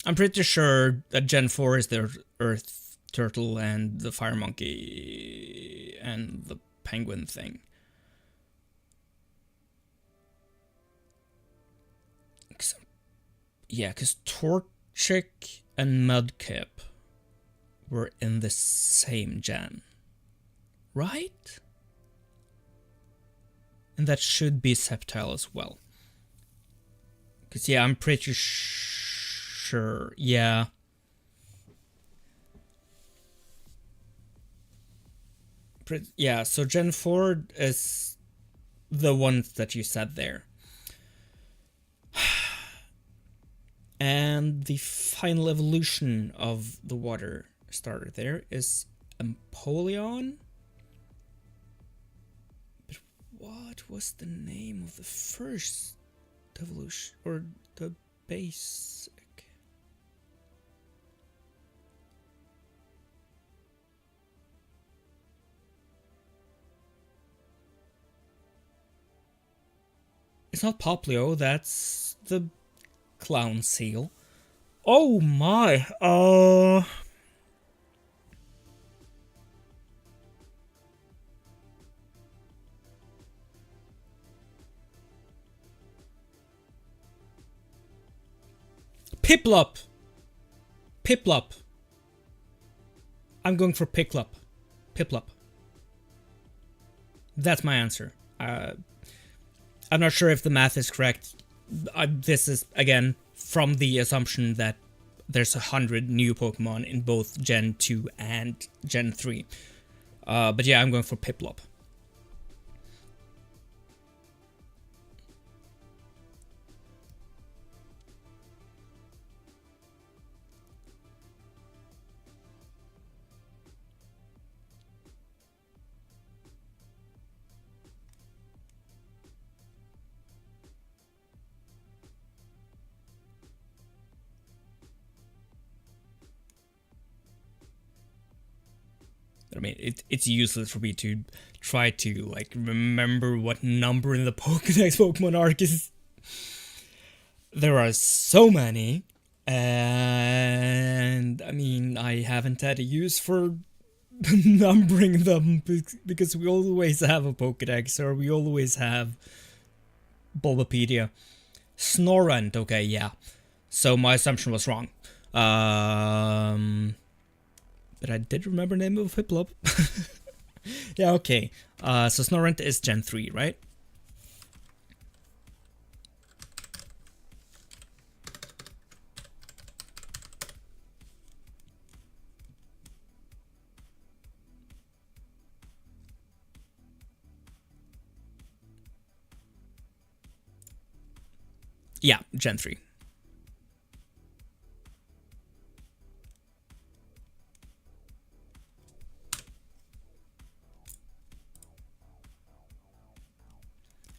I'm pretty sure that Gen 4 is the Earth Turtle and the Fire Monkey and the Penguin thing. Yeah, because Torchic and Mudkip were in the same gen, right? And that should be Sceptile as well. Because, yeah, I'm pretty sure. Yeah. Yeah, so Gen 4 is the ones that you said there. And the final evolution of the water starter there is Empoleon. But what was the name of the first evolution, or the basic? It's not Poplio, that's the Clown Seal. Oh my, Piplup! Piplup. I'm going for Piplup. Piplup. That's my answer. I'm not sure if the math is correct. This is, again, from the assumption that there's 100 new Pokemon in both Gen 2 and Gen 3. But yeah, I'm going for Piplup. I mean, it's useless for me to try to, like, remember what number in the Pokédex Pokemon Arc is. There are so many, and I mean, I haven't had a use for numbering them because we always have a Pokédex, or we always have Bulbapedia. Snorunt, okay, yeah. So my assumption was wrong. But I did remember the name of Piplup. Yeah, okay. So Snorunt is Gen 3, right? Yeah, Gen 3.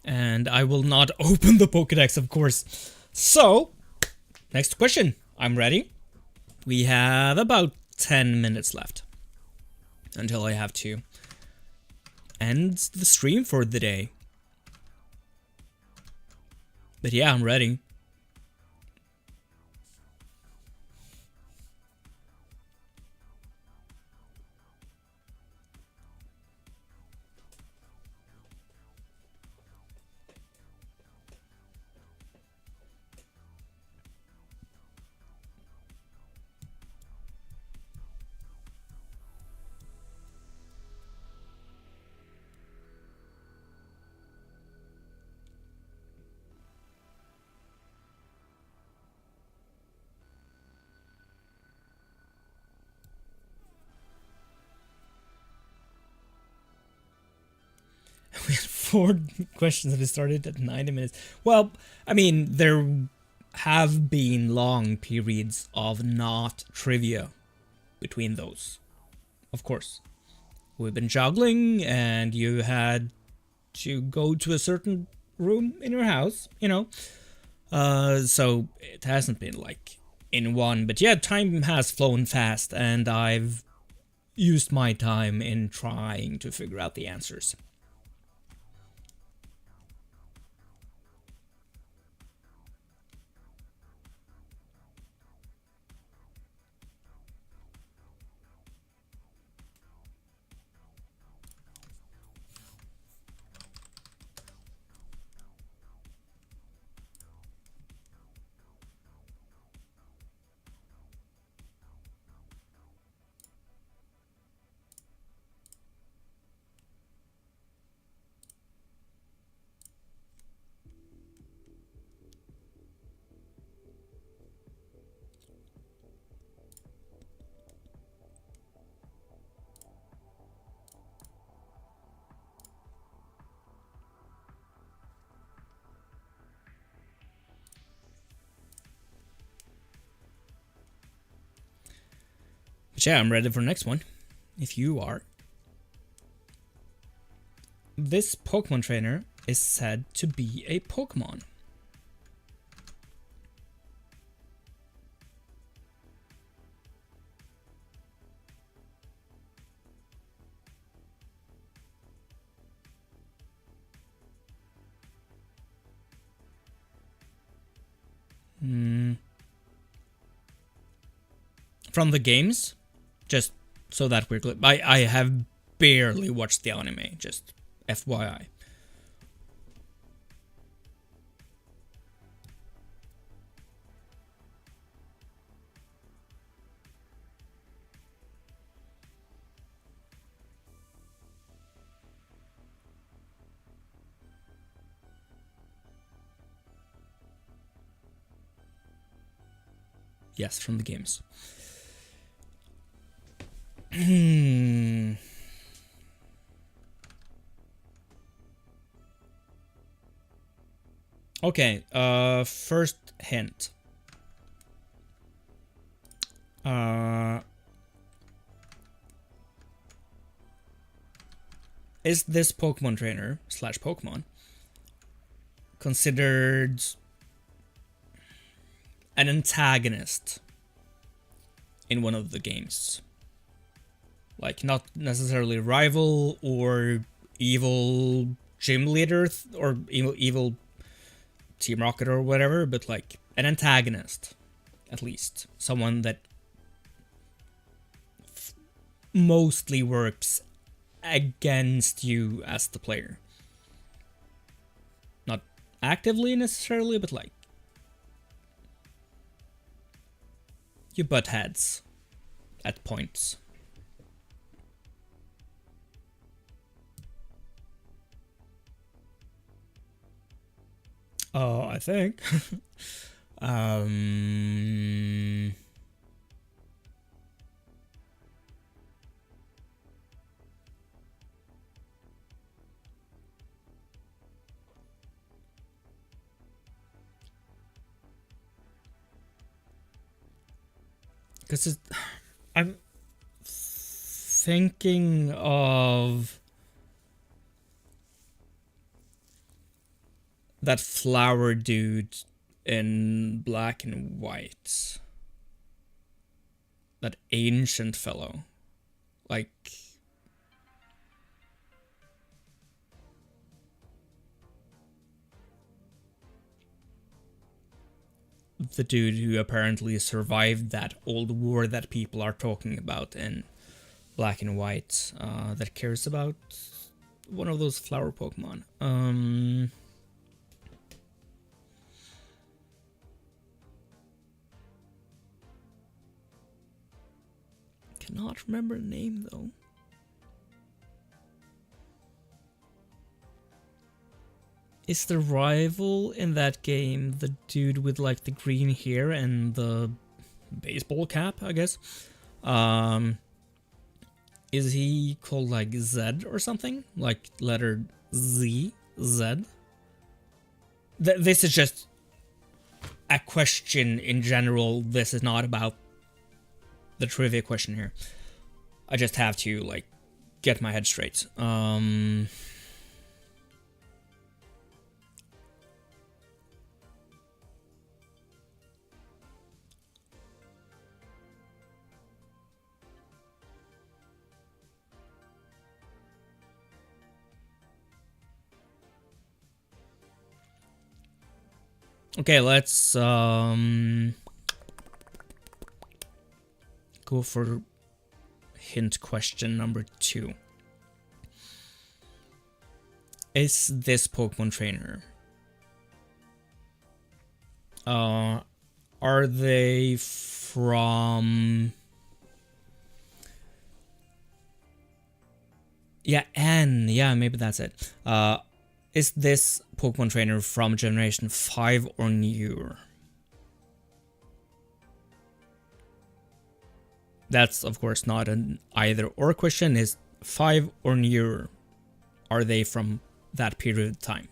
And I will not open the Pokédex, of course. So, next question. I'm ready. We have about 10 minutes left until I have to end the stream for the day. But yeah, I'm ready. We had 4 questions that started at 90 minutes. Well, I mean, there have been long periods of not trivia between those. Of course. We've been juggling, and you had to go to a certain room in your house, you know. So it hasn't been like in one, but yeah, time has flown fast, and I've used my time in trying to figure out the answers. But yeah, I'm ready for the next one. If you are. This Pokemon trainer is said to be a Pokemon. From the games, just so that we're clear. I have barely watched the anime, just FYI. Yes, from the games. Okay, first hint. Is this Pokemon trainer / Pokemon considered an antagonist in one of the games? Like, not necessarily rival or evil gym leader or evil Team Rocket or whatever, but like an antagonist, at least. Someone that mostly works against you as the player. Not actively necessarily, but like you butt heads at points. Oh, I think. Because I'm thinking of that flower dude in Black and White. That ancient fellow. Like, the dude who apparently survived that old war that people are talking about in Black and White, that cares about one of those flower Pokemon. Cannot remember the name though. Is the rival in that game the dude with like the green hair and the baseball cap, I guess? Is he called like Z or something? Like letter Z? Z? This is just a question in general. This is not about the trivia question here. I just have to like get my head straight. Okay, let's go for hint question number 2. Is this Pokemon trainer? Are they from... Yeah, N. Yeah, maybe that's it. Is this Pokemon trainer from Generation 5 or newer? That's, of course, not an either-or question. Is 5 or newer? Are they from that period of time?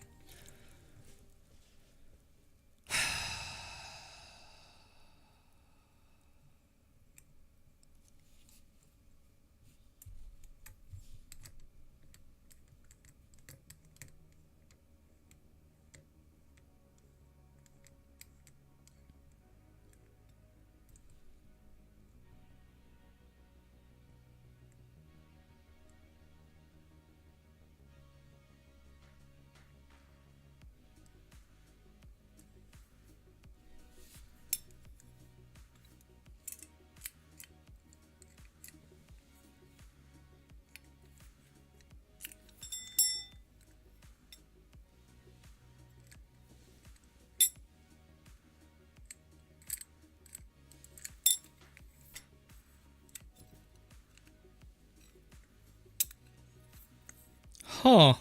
Huh.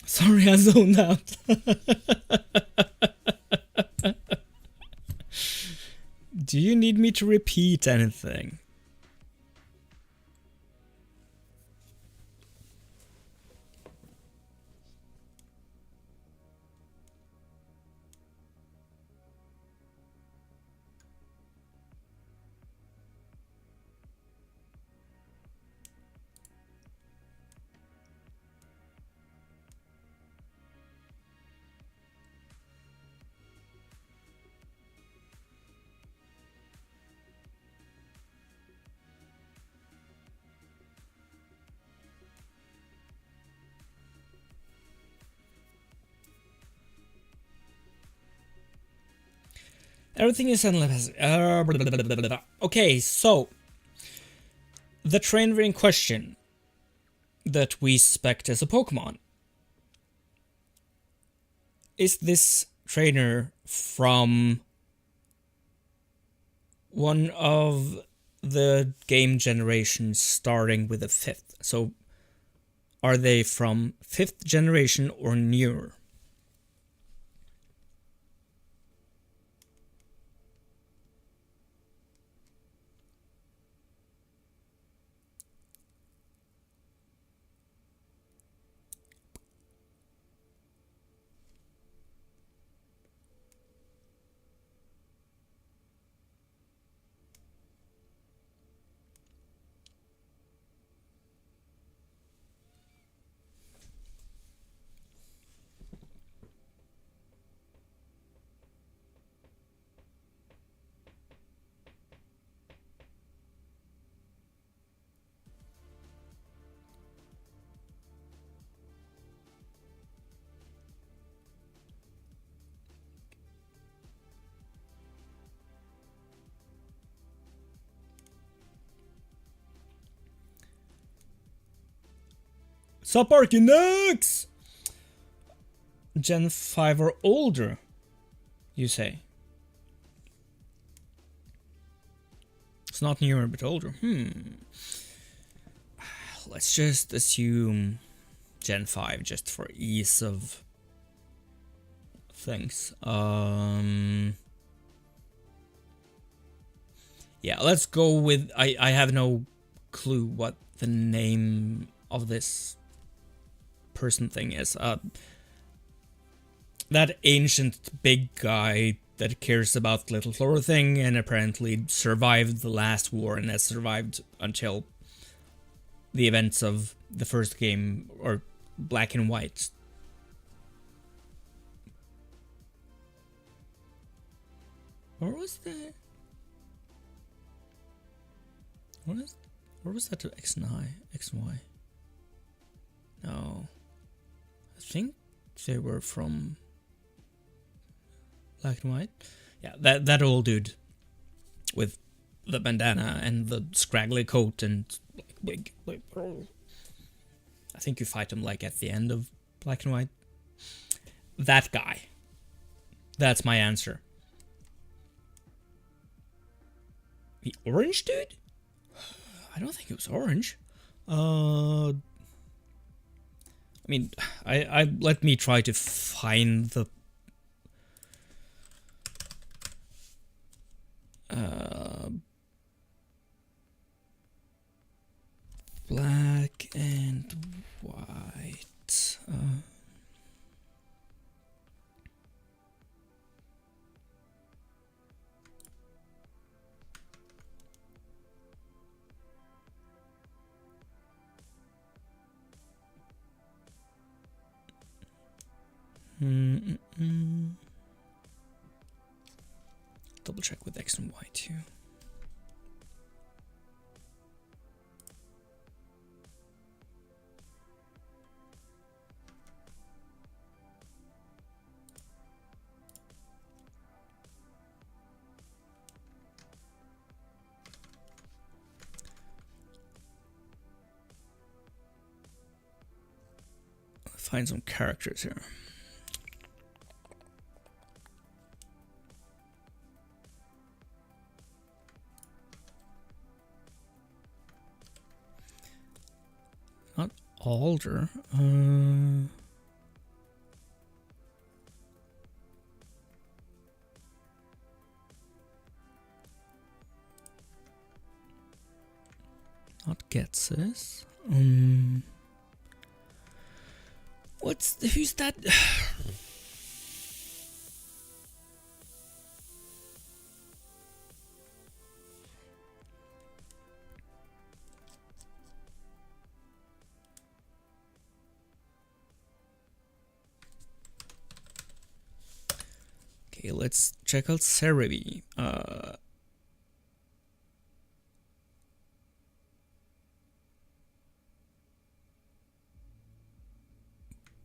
Sorry, I zoned out. Do you need me to repeat anything? Everything is endless. Okay, so the trainer in question that we suspect as a Pokemon, is this trainer from one of the game generations starting with the 5th? So are they from 5th generation or newer? Sup, Arcanix? Gen 5 or older, you say? It's not newer, but older. Let's just assume Gen 5 just for ease of things. Yeah, let's go with... I have no clue what the name of this person thing is. That ancient big guy that cares about little flower thing and apparently survived the last war and has survived until the events of the first game, or Black and White. Or was that... What was that to X and Y? No. I think they were from Black and White. Yeah, that old dude with the bandana and the scraggly coat and wig. I think you fight him like at the end of Black and White. That guy. That's my answer. The orange dude? I don't think it was orange. I mean, I let me try to find the Black and White. Double check with X and Y too. Find some characters here. Halder. Not Getsis. Who's that? Okay, let's check out Cerebi.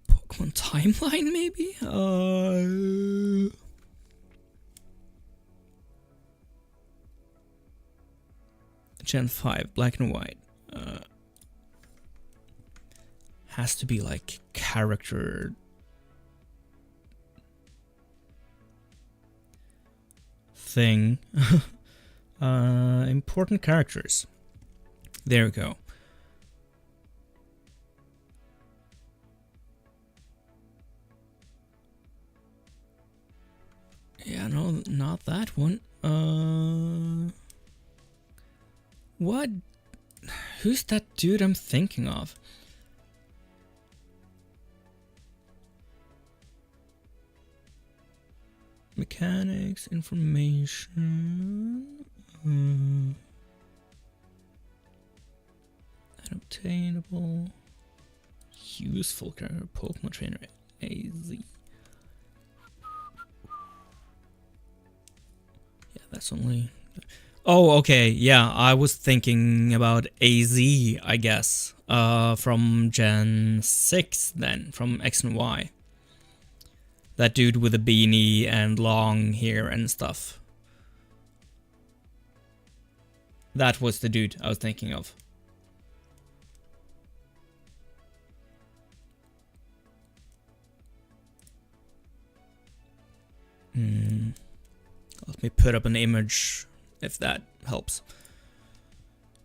Pokemon Timeline, maybe? Gen 5, black and white. Has to be like character thing. Important characters. There we go. Yeah, no, not that one. What? Who's that dude I'm thinking of? Mechanics, information, unobtainable, useful character, Pokemon trainer, AZ. Yeah, that's only. Oh, okay. Yeah, I was thinking about AZ, I guess, from Gen 6 then, from X and Y. That dude with a beanie and long hair and stuff. That was the dude I was thinking of. Let me put up an image if that helps.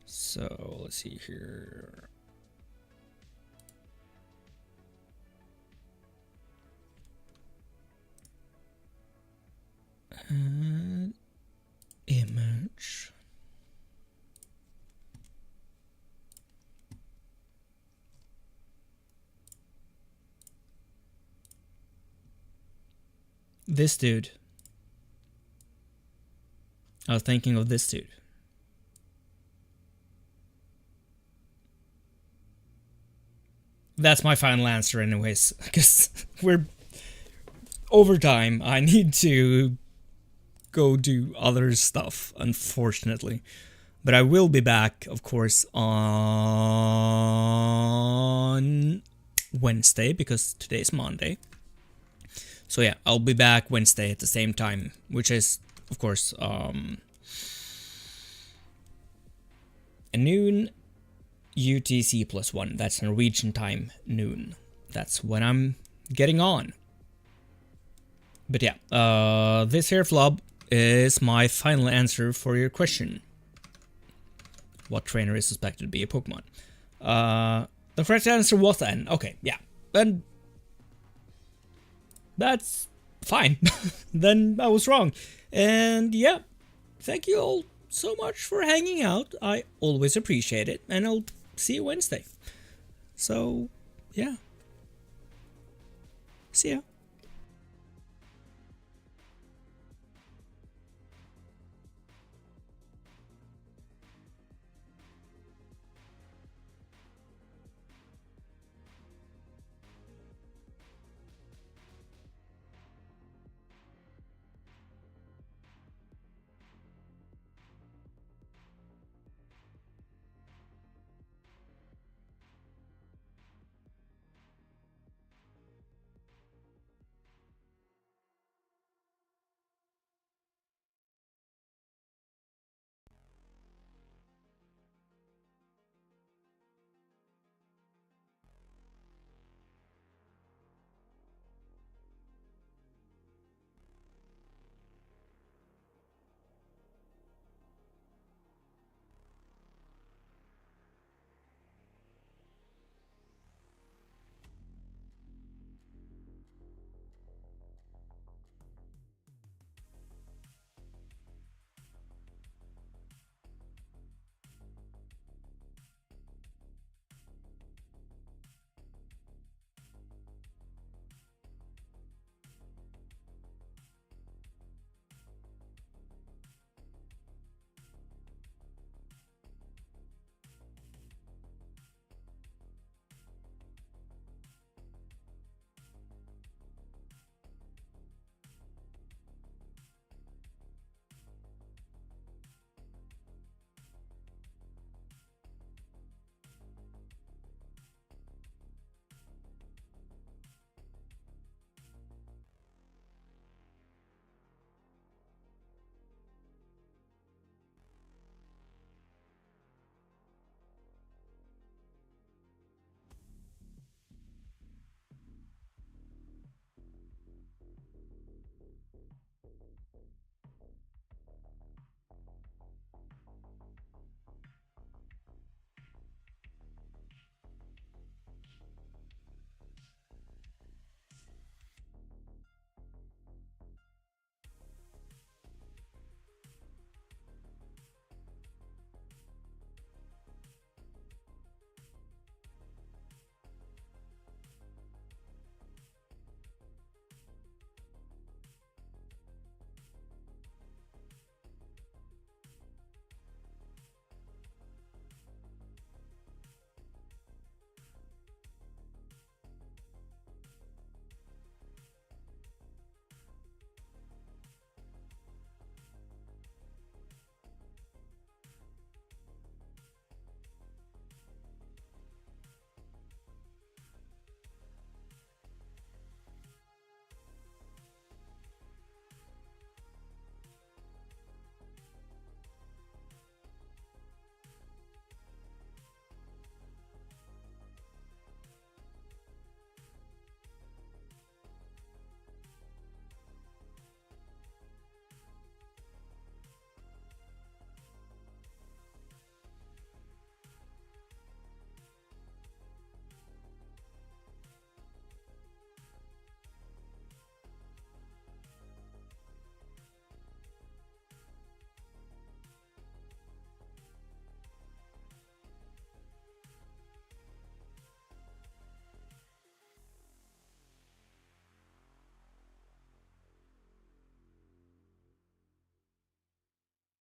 So let's see here. Add image. This dude. I was thinking of this dude. That's my final answer anyways, because we're overtime. I need to go do other stuff, unfortunately. But I will be back, of course, on Wednesday, because today's Monday. So yeah, I'll be back Wednesday at the same time, which is, of course, a noon UTC +1. That's Norwegian time, noon. That's when I'm getting on. But yeah, this here flub is my final answer for your question. What trainer is suspected to be a Pokemon? The correct answer was N. Okay, yeah. And that's fine. Then I was wrong. And yeah, thank you all so much for hanging out. I always appreciate it. And I'll see you Wednesday. So, yeah. See ya.